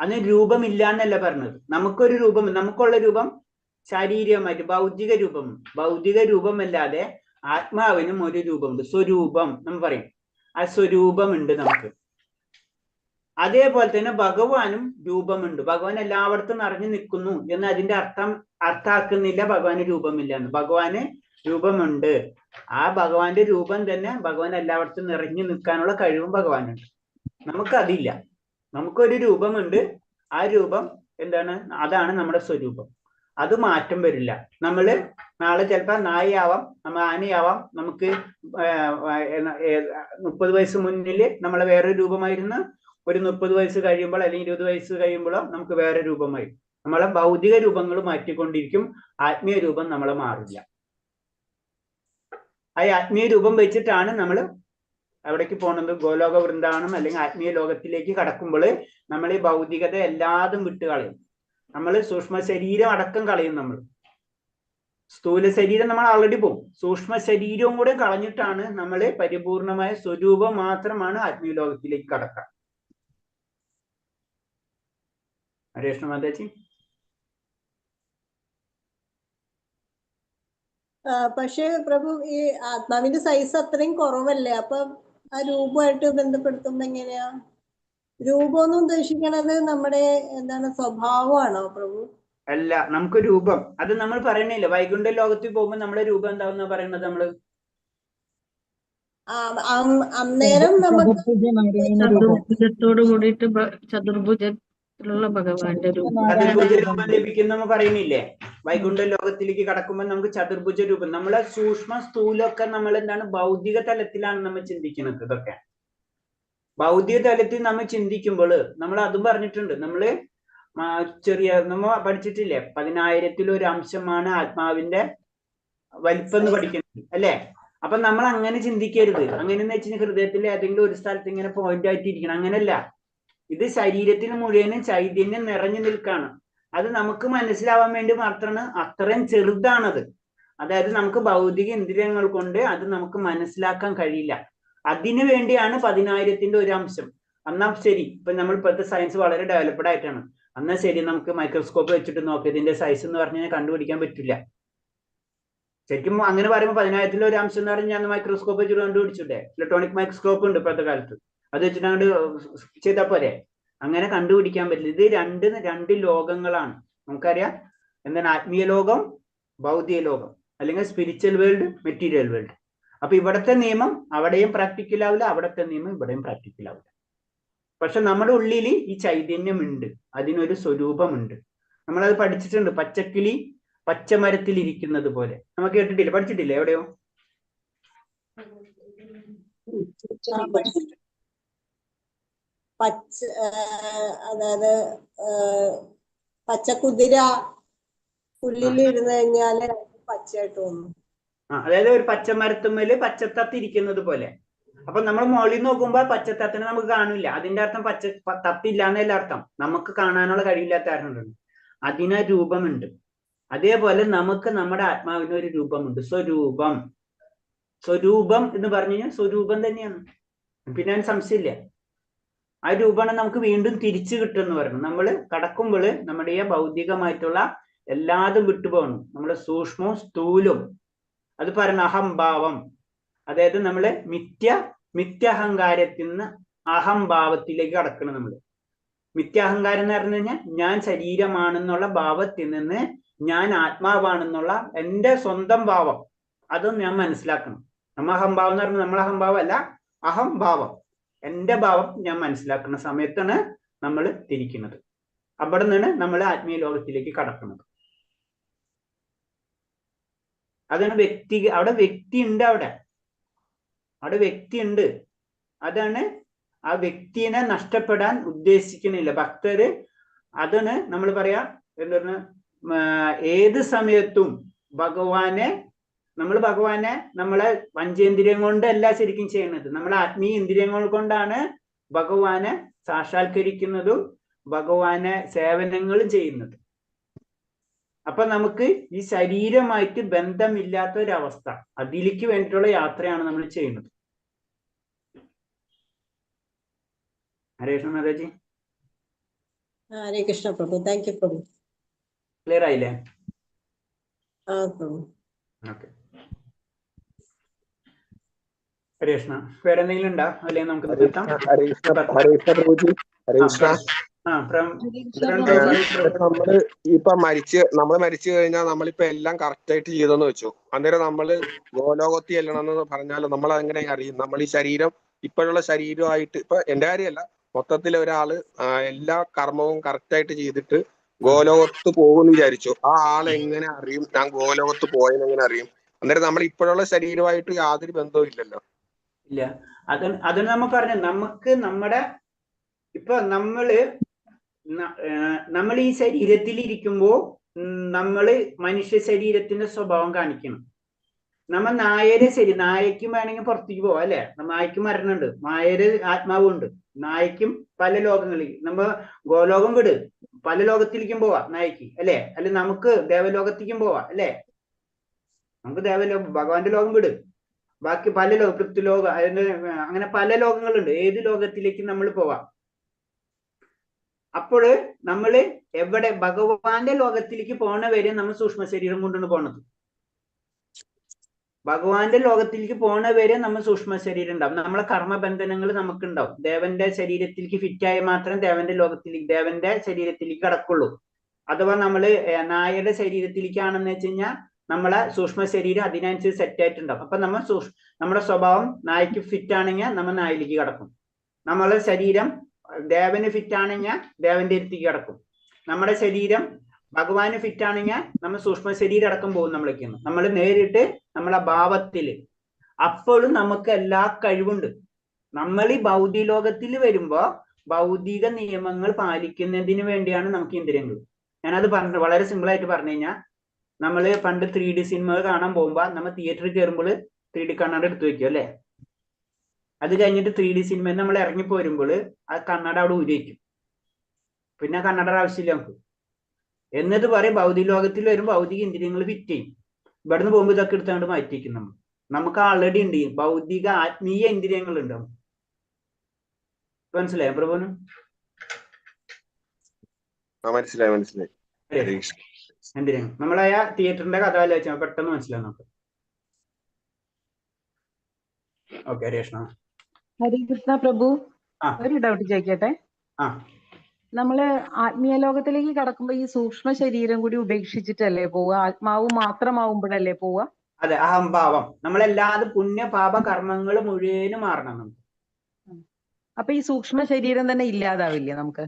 അതിന് രൂപമില്ല എന്നല്ല പറഞ്ഞത്. നമുക്കൊരു രൂപം, നമുക്കുള്ള രൂപം ശാരീരികമായിട്ട് ഭൗതിക രൂപം. ഭൗതിക രൂപമല്ലാതെ ആത്മാവിനും ഒരു രൂപമുണ്ട്, സ്വരൂപം നമ്മൾ പറയും. ആ സ്വരൂപമുണ്ട് നമുക്ക്. അതേപോലെ തന്നെ ഭഗവാനും രൂപമുണ്ട്. ഭഗവാൻ എല്ലായിടത്തും നിറഞ്ഞു നിൽക്കുന്നു എന്ന് അതിന്റെ അർത്ഥാക്കുന്നില്ല ഭഗവാന് രൂപമില്ല എന്ന്. ഭഗവാന് രൂപമുണ്ട്. ആ ഭഗവാന്റെ രൂപം തന്നെ ഭഗവാൻ എല്ലായിടത്തും നിറഞ്ഞു നിൽക്കാനുള്ള കഴിവും ഭഗവാനുണ്ട്. നമുക്കതില്ല. നമുക്കൊരു രൂപമുണ്ട്. ആ രൂപം എന്താണ്? അതാണ് നമ്മുടെ സ്വരൂപം. അത് മാറ്റം വരില്ല. നമ്മള് നാളെ ചിലപ്പോൾ നായയാവാം, നമ്മൾ ആനയാവാം. നമുക്ക് 30 വയസ്സ് മുന്നിൽ നമ്മളെ വേറൊരു രൂപമായിരുന്നു. ഒരു 30 വയസ്സ് കഴിയുമ്പോൾ അല്ലെങ്കിൽ 20 വയസ്സ് കഴിയുമ്പോഴോ നമുക്ക് വേറെ രൂപമായി. നമ്മളെ ഭൗതിക രൂപങ്ങൾ മാറ്റിക്കൊണ്ടിരിക്കും. ആത്മീയ രൂപം നമ്മളെ മാറില്ല. ആ ആത്മീയ രൂപം വെച്ചിട്ടാണ് നമ്മൾ എവിടേക്ക് പോകുന്നത്? ഗോലോക വൃന്ദാവനം അല്ലെങ്കിൽ ആത്മീയ ലോകത്തിലേക്ക് കടക്കുമ്പോൾ നമ്മൾ ഈ ഭൗതികത എല്ലാതും വിട്ടുകളയും. നമ്മൾ സൂക്ഷ്മ ശരീരം അടക്കം കളയും. നമ്മൾ സ്ഥൂല ശരീരം നമ്മൾ ആൾറെഡി പോകും. സൂക്ഷ്മ ശരീരവും കൂടെ കളഞ്ഞിട്ടാണ് നമ്മൾ പരിപൂർണമായ സ്വരൂപം മാത്രമാണ് ആത്മീയ ലോകത്തിലേക്ക് കടക്കുക. ഹരേ കൃഷ്ണ മാതാജി. പക്ഷേ പ്രഭു, ഈ ആത്മാവിന്റെ സൈസ് അത്രയും കുറവല്ലേ? അപ്പൊ ആ രൂപമായിട്ട് ബന്ധപ്പെടുത്തുമ്പോ എങ്ങനെയാ? രൂപം എന്ന് ഉദ്ദേശിക്കണത് നമ്മുടെ എന്താണ്, സ്വഭാവമാണോ പ്രഭു? അല്ല, നമുക്ക് രൂപം അത് നമ്മൾ പറയണില്ല. വൈകുണ്ഠ ലോകത്തിൽ പോകുമ്പോൾ നമ്മുടെ രൂപം എന്താവുന്ന പറയുന്നത് നമ്മള്. അന്നേരം നമുക്ക് ചതുർഭുജത്തോട് കൂടിയിട്ട് ചതുർഭുജത്തിലുള്ള ഭഗവാന്റെ രൂപം. ചതുർഭുജ രൂപം ലഭിക്കുന്ന പറയുന്നില്ലേ? വൈകുണ്ഠ ലോകത്തിലേക്ക് കടക്കുമ്പോൾ നമുക്ക് ചതുർഭുജ രൂപം, നമ്മളെ സൂക്ഷ്മ സ്ഥൂലമൊക്കെ നമ്മൾ എന്താണ് ഭൗതിക തലത്തിലാണ് നമ്മൾ ചിന്തിക്കുന്നത്. ഇതൊക്കെ ഭൗതിക തലത്തിൽ നമ്മൾ ചിന്തിക്കുമ്പോൾ നമ്മൾ അതും പറഞ്ഞിട്ടുണ്ട്. നമ്മള് നമ്മ പഠിച്ചിട്ടില്ലേ? 10,000-ൽ ഒരു അംശമാണ് ആത്മാവിന്റെ വലിപ്പം എന്ന് പഠിക്കുന്നത് അല്ലേ? അപ്പൊ നമ്മൾ അങ്ങനെ ചിന്തിക്കരുത്. അങ്ങനെയെന്ന് വെച്ചാൽ ഹൃദയത്തിൽ ഏതെങ്കിലും ഒരു സ്ഥലത്ത് ഇങ്ങനെ പോയിന്റ് ആയിട്ടിരിക്കണം, അങ്ങനെയല്ല. ഇത് ശരീരത്തിന് മുഴുവനും ചൈതന്യം നിറഞ്ഞു നിൽക്കാണ്. അത് നമുക്ക് മനസ്സിലാവാൻ വേണ്ടി മാത്രമാണ് അത്രയും ചെറുതാണത്. അതായത് നമുക്ക് ഭൗതിക ഇന്ദ്രിയങ്ങൾ കൊണ്ട് അത് നമുക്ക് മനസ്സിലാക്കാൻ കഴിയില്ല. അതിനു വേണ്ടിയാണ് 10,000-ന്റെ ഒരു അംശം. എന്നാ ശരി, ഇപ്പൊ നമ്മൾ ഇപ്പോഴത്തെ സയൻസ് വളരെ ഡെവലപ്ഡ് ആയിട്ടാണ്. എന്നാ ശരി, നമുക്ക് മൈക്രോസ്കോപ്പ് വെച്ചിട്ട് നോക്കി ഇതിന്റെ സൈസ് എന്ന് പറഞ്ഞാൽ കണ്ടുപിടിക്കാൻ പറ്റില്ല. ശരിക്കും അങ്ങനെ പറയുമ്പോൾ 10,000-ൽ ഒരു അംശം എന്ന് പറഞ്ഞാൽ ഞാൻ മൈക്രോസ്കോപ്പ് വെച്ചിട്ട് കണ്ടുപിടിച്ചിട്ടേ. ഇലക്ട്രോണിക് മൈക്രോസ്കോപ്പ് ഉണ്ട് ഇപ്പോഴത്തെ കാലത്ത്, അത് വെച്ചിട്ട് അങ്ങോട്ട് ചെയ്താൽ പോരെ. അങ്ങനെ കണ്ടുപിടിക്കാൻ പറ്റില്ല. ഇത് രണ്ട് ലോകങ്ങളാണ്. നമുക്കറിയാം എന്താണ് ആത്മീയ ലോകം, ഭൗതിക ലോകം, അല്ലെങ്കിൽ സ്പിരിച്വൽ വേൾഡ്, മെറ്റീരിയൽ വേൾഡ്. അപ്പൊ ഇവിടത്തെ നിയമം അവിടെയും പ്രാക്ടിക്കൽ ആവില്ല, അവിടത്തെ നിയമം ഇവിടെയും പ്രാക്ടിക്കൽ ആവില്ല. പക്ഷെ നമ്മുടെ ഉള്ളിൽ ഈ ചൈതന്യം ഉണ്ട്, അതിനൊരു സ്വരൂപമുണ്ട്. നമ്മളത് പഠിച്ചിട്ടുണ്ട്. പച്ചക്കിളി പച്ചമരത്തിൽ ഇരിക്കുന്നത് പോലെ നമ്മൾ കേട്ടിട്ടില്ല, പഠിച്ചിട്ടില്ല എവിടെയോ? അതായത് പച്ചക്കുതിര പുല്ലിലിരുന്ന് കഴിഞ്ഞാല് പച്ചയായിട്ട് തോന്നും. അതായത് ഒരു പച്ചമരത്തുമ്മേല് പച്ചത്തത്ത് ഇരിക്കുന്നത് പോലെ. അപ്പൊ നമ്മൾ മുകളിൽ നോക്കുമ്പോ പച്ചത്തത്തിനെ നമുക്ക് കാണില്ല. അതിന്റെ അർത്ഥം തത്തില്ല എന്നല്ല അർത്ഥം, നമുക്ക് കാണാനുള്ള കഴിവില്ലാത്ത കാരണമുണ്ട്. അതിന് രൂപമുണ്ട്. അതേപോലെ നമുക്ക് നമ്മുടെ ആത്മാവിന് ഒരു രൂപമുണ്ട്, സ്വരൂപം. സ്വരൂപം എന്ന് പറഞ്ഞു കഴിഞ്ഞാൽ സ്വരൂപം തന്നെയാണ്, പിന്നെ അതിന് സംശയമില്ല. ആ രൂപമാണ് നമുക്ക് വീണ്ടും തിരിച്ചു കിട്ടുമെന്ന് പറഞ്ഞു. നമ്മൾ കടക്കുമ്പോൾ നമ്മുടെ ഈ ഭൗതികമായിട്ടുള്ള എല്ലാതും വിട്ടുപോകണം. നമ്മുടെ സൂക്ഷ്മവും സ്ഥൂലും അത് പറയുന്ന അഹംഭാവം. അതായത് നമ്മള് മിഥ്യാഹങ്കാരത്തിൽ നിന്ന് അഹംഭാവത്തിലേക്ക് കടക്കണം. നമ്മൾ മിഥ്യാഹങ്കാരം എന്ന് പറഞ്ഞു കഴിഞ്ഞാൽ ഞാൻ ശരീരമാണെന്നുള്ള ഭാവത്തിൽ നിന്ന് ഞാൻ ആത്മാവാണെന്നുള്ള എൻ്റെ സ്വന്തം ഭാവം, അതും ഞാൻ മനസ്സിലാക്കണം. അഹംഭാവം എന്ന് പറഞ്ഞാൽ നമ്മളെ അഹംഭാവം അല്ല, അഹംഭാവം, എൻ്റെ ഭാവം ഞാൻ മനസ്സിലാക്കുന്ന സമയത്താണ് നമ്മൾ തിരിക്കുന്നത്. അവിടെ നിന്നാണ് നമ്മൾ ആത്മീയ ലോകത്തിലേക്ക് കടക്കുന്നത്. അതാണ് അവിടെ വ്യക്തി ഉണ്ട്, അവിടെ വ്യക്തി ഉണ്ട്. അതാണ് ആ വ്യക്തിനെ നഷ്ടപ്പെടാൻ ഉദ്ദേശിക്കുന്നില്ല ഭക്തര്. അതാണ് നമ്മൾ പറയാ എന്താണ്, ഏത് സമയത്തും ഭഗവാനെ നമ്മളെ പഞ്ചേന്ദ്രിയം കൊണ്ടല്ല ശരിക്കും ചെയ്യുന്നത്, നമ്മളെ ആത്മീയ ഇന്ദ്രിയങ്ങൾ കൊണ്ടാണ് ഭഗവാനെ സാക്ഷാത്കരിക്കുന്നതും ഭഗവാനെ സേവനങ്ങളും ചെയ്യുന്നത്. അപ്പൊ നമുക്ക് ഈ ശരീരമായിട്ട് ബന്ധമില്ലാത്ത ഒരവസ്ഥ, അതിലേക്ക് വേണ്ടിയിട്ടുള്ള യാത്രയാണ് നമ്മൾ ചെയ്യുന്നത്. ഹരേ കൃഷ്ണ മാതാജി. ഹരേ കൃഷ്ണ പ്രഭു. താങ്ക് യു പ്രഭു. ക്ലിയർ ആയില്ലേ? പ്രഭു. ഓക്കെ. ഹരേ കൃഷ്ണ. വേറെ എന്തെങ്കിലും ഉണ്ടോ? അല്ലെങ്കിൽ നമുക്ക് നിർത്താം. നമ്മള് ഇപ്പൊ മരിച്ചു കഴിഞ്ഞാൽ നമ്മളിപ്പോ എല്ലാം കറക്റ്റ് ആയിട്ട് ചെയ്തെന്ന് വെച്ചു. അന്നേരം നമ്മള് ഗോലോകത്തിൽ ചെല്ലണമെന്ന് പറഞ്ഞാൽ നമ്മൾ എങ്ങനെ അറിയും? നമ്മൾ ഈ ശരീരം ഇപ്പോഴുള്ള ശരീരമായിട്ട്, ഇപ്പൊ എന്റെ കാര്യമല്ല, മൊത്തത്തിൽ ഒരാള് എല്ലാ കർമ്മവും കറക്റ്റ് ആയിട്ട് ചെയ്തിട്ട് ഗോലോകത്ത് പോകുമെന്ന് വിചാരിച്ചു. ആ ആള് എങ്ങനെ അറിയും ഞാൻ ഗോലോകത്ത് പോയെന്ന് എങ്ങനെ അറിയും? അന്നേരം നമ്മൾ ഇപ്പോഴുള്ള ശരീരമായിട്ട് യാതൊരു ബന്ധവും ഇല്ലല്ലോ. ഇല്ല. അത് നമ്മൾ പറഞ്ഞു, നമുക്ക് നമ്മുടെ ഇപ്പൊ നമ്മൾ ഈ ശരീരത്തിൽ ഇരിക്കുമ്പോ നമ്മള് മനുഷ്യ ശരീരത്തിന്റെ സ്വഭാവം കാണിക്കണം. നമ്മ നായയ്ക്കും വേണമെങ്കിൽ പുറത്തേക്ക് പോവാം അല്ലെ? നായയ്ക്ക് മരണമുണ്ട്, നായര് ആത്മാവുണ്ട്. നായയ്ക്കും പല ലോകങ്ങളിൽ, നമ്മ ഗോലോകം വിട്, പല ലോകത്തിലേക്കും പോവാം നായയ്ക്ക് അല്ലെ? അല്ലെ നമുക്ക് ദേവലോകത്തേക്കും പോവാം അല്ലെ? നമുക്ക് ദേവലോകം, ഭഗവാന്റെ ലോകം വിട്, ബാക്കി പല പൃഥ്വിലോകം, അങ്ങനെ പല ലോകങ്ങളുണ്ട്. ഏത് ലോകത്തിലേക്കും നമ്മൾ പോവാം. അപ്പോൾ നമ്മള് എവിടെ ഭഗവാന്റെ ലോകത്തിലേക്ക് പോണ വരെ നമ്മൾ സൂക്ഷ്മ ശരീരം കൊണ്ടാണ് പോണത്. ഭഗവാന്റെ ലോകത്തിലേക്ക് പോണ വരെ നമ്മൾ സൂക്ഷ്മ ശരീരം ഉണ്ടാവും. നമ്മളെ കർമ്മബന്ധനങ്ങൾ നമുക്കുണ്ടാവും. ദേവന്റെ ശരീരത്തിലേക്ക് ഫിറ്റായ മാത്രം ദേവന്റെ ശരീരത്തിലേക്ക് കടക്കുള്ളൂ. അഥവാ നമ്മള് നായയുടെ ശരീരത്തിലേക്കാണെന്ന് വെച്ച് കഴിഞ്ഞാൽ നമ്മളെ സൂക്ഷ്മ ശരീരം അതിനനുസരിച്ച് സെറ്റ് ആയിട്ടുണ്ടാവും. അപ്പൊ നമ്മുടെ സ്വഭാവം നായ്ക്ക് ഫിറ്റ് ആണെങ്കിൽ നമ്മൾ നായിലേക്ക് കിടക്കും. നമ്മളെ ശരീരം ദേവന് ഫിറ്റ് ആണെങ്കിൽ ദേവന്റെ അടുത്തേക്ക് കിടക്കും. നമ്മുടെ ശരീരം ഭഗവാന് ഫിറ്റ് ആണെങ്കിൽ നമ്മൾ സൂക്ഷ്മ ശരീരം അടക്കം പോകും. നമ്മൾ നേരിട്ട് നമ്മളെ ഭാവത്തില് അപ്പോഴും നമുക്ക് എല്ലാ കഴിവുണ്ട്. നമ്മൾ ഈ ഭൗതിക ലോകത്തിൽ വരുമ്പോ ഭൗതിക നിയമങ്ങൾ പാലിക്കുന്നതിന് വേണ്ടിയാണ് നമുക്ക് ഇന്ദ്രിയങ്ങൾ. ഞാനത് പറഞ്ഞു വളരെ സിമ്പിൾ ആയിട്ട് പറഞ്ഞു കഴിഞ്ഞാൽ, നമ്മള് പണ്ട് 3D സിനിമകൾ കാണാൻ പോകുമ്പോ നമ്മൾ തിയേറ്ററിൽ കയറുമ്പോൾ 3D കണ്ണട എടുത്തു വെക്കും അല്ലെ. അത് കഴിഞ്ഞിട്ട് 3D സിനിമയിൽ നമ്മൾ ഇറങ്ങി പോരുമ്പോൾ ആ കണ്ണട അവിടെ ഊരിവെക്കും. പിന്നെ കണ്ണട ആവശ്യമില്ല നമുക്ക്. എന്നിട്ട് പറയും ഭൗതിക ലോകത്തിൽ വരുമ്പോൾ ഭൗതിക ഇന്ദ്രിയങ്ങൾ ഫിറ്റ് ചെയ്യും. ഇവിടുന്ന് പോകുമ്പോൾ ഇതൊക്കെ എടുത്തുകൊണ്ട് മാറ്റിവെക്കും. നമുക്ക് ആൾറെഡി ഉണ്ട് ഭൗതിക ആത്മീയ ഇന്ദ്രിയങ്ങൾ ഉണ്ട്. മനസ്സിലായോ പ്രഭുന്? മനസ്സിലായി. ഇന്ദ്രിയങ്ങൾ നമ്മളായ തിയേറ്ററിന്റെ കഥ ആലോചിച്ചാൽ പെട്ടെന്ന് മനസ്സിലാവും നമുക്ക്. ഓക്കെ രേഷ്ണ. ഹരികൃഷ്ണ പ്രഭു, ഒരു ഡൗട്ട് ചോദിക്കട്ടെ. നമ്മള് ആത്മീയ ലോകത്തിലേക്ക് കടക്കുമ്പോ ഈ സൂക്ഷ്മ ശരീരം കൂടി ഉപേക്ഷിച്ചിട്ടല്ലേ പോവുക? ആത്മാവ് മാത്രമാവുമ്പോഴല്ലേ പോവുക? അതെ, അഹംഭാവം. നമ്മളെല്ലാതും പുണ്യ പാപ കർമ്മങ്ങൾ മുഴുവനും മാറണം നമുക്ക്. അപ്പൊ ഈ സൂക്ഷ്മ ശരീരം തന്നെ ഇല്ലാതാവില്ലേ നമുക്ക്?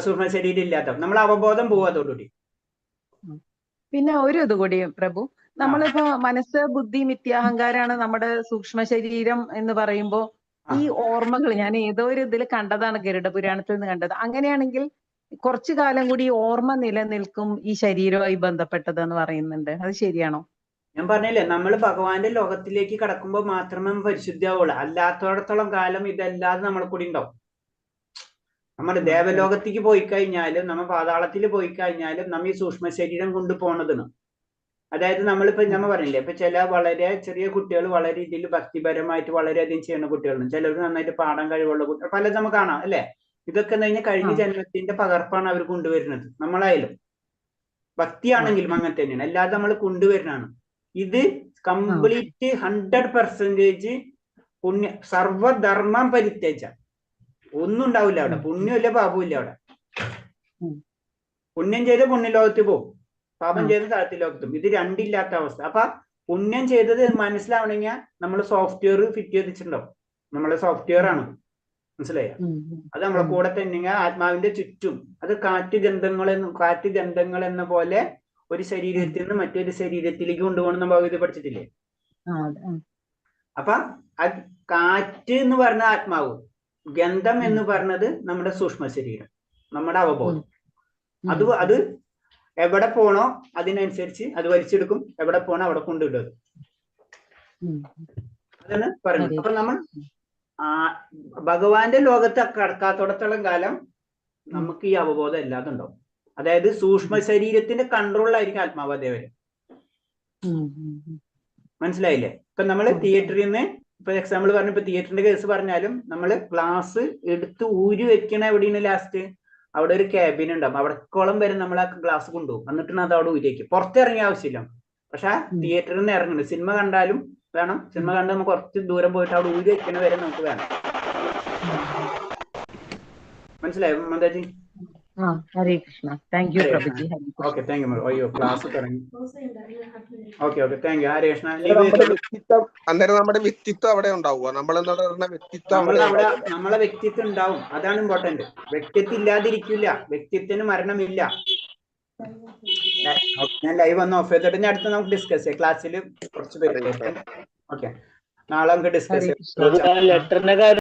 സൂക്ഷ്മ ശരീരം ഇല്ലാത്ത നമ്മൾ അവബോധം പോവും അതോടുകൂടി. പിന്നെ ഒരു ഇതുകൂടി പ്രഭു, നമ്മളിപ്പോ മനസ്സ്, ബുദ്ധി, മിഥ്യാഹങ്കാരാണ് നമ്മുടെ സൂക്ഷ്മ ശരീരം എന്ന് പറയുമ്പോ ഈ ഓർമ്മകൾ ഞാൻ ഏതോ ഒരു ഇതിൽ കണ്ടതാണ്, ഗരുഡ പുരാണത്തിൽ നിന്ന് കണ്ടത്. അങ്ങനെയാണെങ്കിൽ കുറച്ചു കാലം കൂടി ഈ ഓർമ്മ നിലനിൽക്കും ഈ ശരീരവുമായി ബന്ധപ്പെട്ടത് എന്ന് പറയുന്നുണ്ട്. അത് ശരിയാണോ? ഞാൻ പറഞ്ഞില്ലേ, നമ്മൾ ഭഗവാന്റെ ലോകത്തിലേക്ക് കടക്കുമ്പോൾ മാത്രമേ പരിശുദ്ധിയാവുള്ളൂ. അല്ലാത്തടത്തോളം കാലം ഇതല്ലാതെ നമ്മളെ കൂടി ഉണ്ടാവും. നമ്മൾ ദേവലോകത്തേക്ക് പോയി കഴിഞ്ഞാലും നമ്മൾ പാതാളത്തിൽ പോയി കഴിഞ്ഞാലും നമ്മ ഈ സൂക്ഷ്മ ശരീരം കൊണ്ടുപോകുന്നതാണ്. അതായത് നമ്മളിപ്പോ നമ്മൾ പറഞ്ഞില്ലേ, ഇപ്പൊ ചില വളരെ ചെറിയ കുട്ടികൾ വളരെ ഇതിൽ ഭക്തിപരമായിട്ട് വളരെയധികം ചെയ്യുന്ന കുട്ടികളുണ്ട്. ചിലർക്ക് നന്നായിട്ട് പാടാൻ കഴിവുള്ള കുട്ടികൾ പലതും നമുക്ക് കാണാം അല്ലെ. ഇതൊക്കെ കഴിഞ്ഞ ജന്മത്തിന്റെ പകർപ്പാണ് അവർ കൊണ്ടുവരുന്നത്. നമ്മളായാലും ഭക്തിയാണെങ്കിലും അങ്ങനെ തന്നെയാണ്. അല്ലാതെ നമ്മൾ കൊണ്ടുവരുന്നതാണ്. ഇത് കംപ്ലീറ്റ് 100% പുണ്യ സർവധർമ്മം പരിത്യജ. ഒന്നും ഉണ്ടാവില്ല അവിടെ. പുണ്യമില്ല പാപമില്ല അവിടെ. പുണ്യം ചെയ്ത് പുണ്യലോകത്ത് പോകും, പാപം ചെയ്ത് താഴ്ത്തി ലോകത്തും. ഇത് രണ്ടില്ലാത്ത അവസ്ഥ. അപ്പൊ പുണ്യം ചെയ്തത് മനസ്സിലാവണമെങ്കിൽ നമ്മൾ സോഫ്റ്റ്വെയർ ഫിറ്റ് ചെയ്തിട്ടുണ്ടാവും. നമ്മളെ സോഫ്റ്റ്വെയർ ആണ്, മനസ്സിലായോ? അത് നമ്മളെ കൂടെ തന്നെ ആത്മാവിന്റെ ചുറ്റും. അത് കാറ്റ് ഗന്ധങ്ങൾ എന്ന പോലെ ഒരു ശരീരത്തിൽ നിന്ന് മറ്റൊരു ശരീരത്തിലേക്ക് കൊണ്ടുപോകണം നമ്മൾ ഭഗവതി പഠിച്ചിട്ടില്ലേ? അപ്പൊ കാറ്റ് എന്ന് പറഞ്ഞ ആത്മാവ്, ഗന്ധം എന്ന് പറഞ്ഞത് നമ്മുടെ സൂക്ഷ്മ ശരീരം, നമ്മുടെ അവബോധം. അത് എവിടെ പോണോ അതിനനുസരിച്ച് അത് വലിച്ചെടുക്കും, എവിടെ പോണോ അവിടെ കൊണ്ടിടും. അതാണ് പറയുന്നത്. അപ്പൊ നമ്മൾ ഭഗവാന്റെ ലോകത്ത് കടക്കാത്തോടത്തോളം കാലം നമുക്ക് ഈ അവബോധം എല്ലാതും ഉണ്ടാവും. അതായത് സൂക്ഷ്മ ശരീരത്തിന്റെ കൺട്രോളിലായിരിക്കും ആത്മാവദേവര്. മനസ്സിലായില്ലേ? ഇപ്പൊ നമ്മള് തിയേറ്ററിൽ നിന്ന് ഇപ്പൊ എക്സാമ്പിൾ പറഞ്ഞു, ഇപ്പൊ തിയേറ്ററിന്റെ കേസ് പറഞ്ഞാലും നമ്മള് ഗ്ലാസ് എടുത്ത് ഊരി വെക്കണ എവിടെയാണ് ലാസ്റ്റ്? അവിടെ ഒരു ക്യാബിൻ ഉണ്ടാവും. അവിടക്കോളം വരെ നമ്മൾ ആ ഗ്ലാസ് കൊണ്ടുപോകും. എന്നിട്ടാണ് അത് അവിടെ ഊരി വെക്കും. പുറത്തിറങ്ങിയ ആവശ്യമില്ല. പക്ഷെ തിയേറ്ററിൽ നിന്ന് ഇറങ്ങുന്നത് സിനിമ കണ്ടാലും വേണം. സിനിമ കണ്ട് നമുക്ക് കുറച്ച് ദൂരം പോയിട്ട് അവിടെ ഊരി വെക്കണ വരെ നമുക്ക് വേണം. മനസ്സിലായോ മാതാജി? ഹരേ കൃഷ്ണ. താങ്ക് യു പ്രഭുജി. Okay, thank you. അയ്യോ ക്ലാസ് തുടങ്ങി. Okay, thank you. Hare Krishna. അന്നേരം നമ്മുടെ വ്യക്തിത്വം അവിടെ ഉണ്ടാവുക. നമ്മളെ വ്യക്തിത്വം ഉണ്ടാവും. അതാണ് ഇമ്പോർട്ടന്റ്. വ്യക്തിത്വം ഇല്ലാതിരിക്കില്ല. വ്യക്തിത്വത്തിന് മരണമില്ല. ഞാൻ ലൈവ് ഒന്ന് ഓഫ് ചെയ്തിട്ട് അടുത്ത് നമുക്ക് ഡിസ്കസ് ചെയ്യാം. ക്ലാസ്സിൽ കുറച്ച് പേര്. ഓക്കെ, നാളെ നമുക്ക് ഡിസ്കസ് ചെയ്യാം.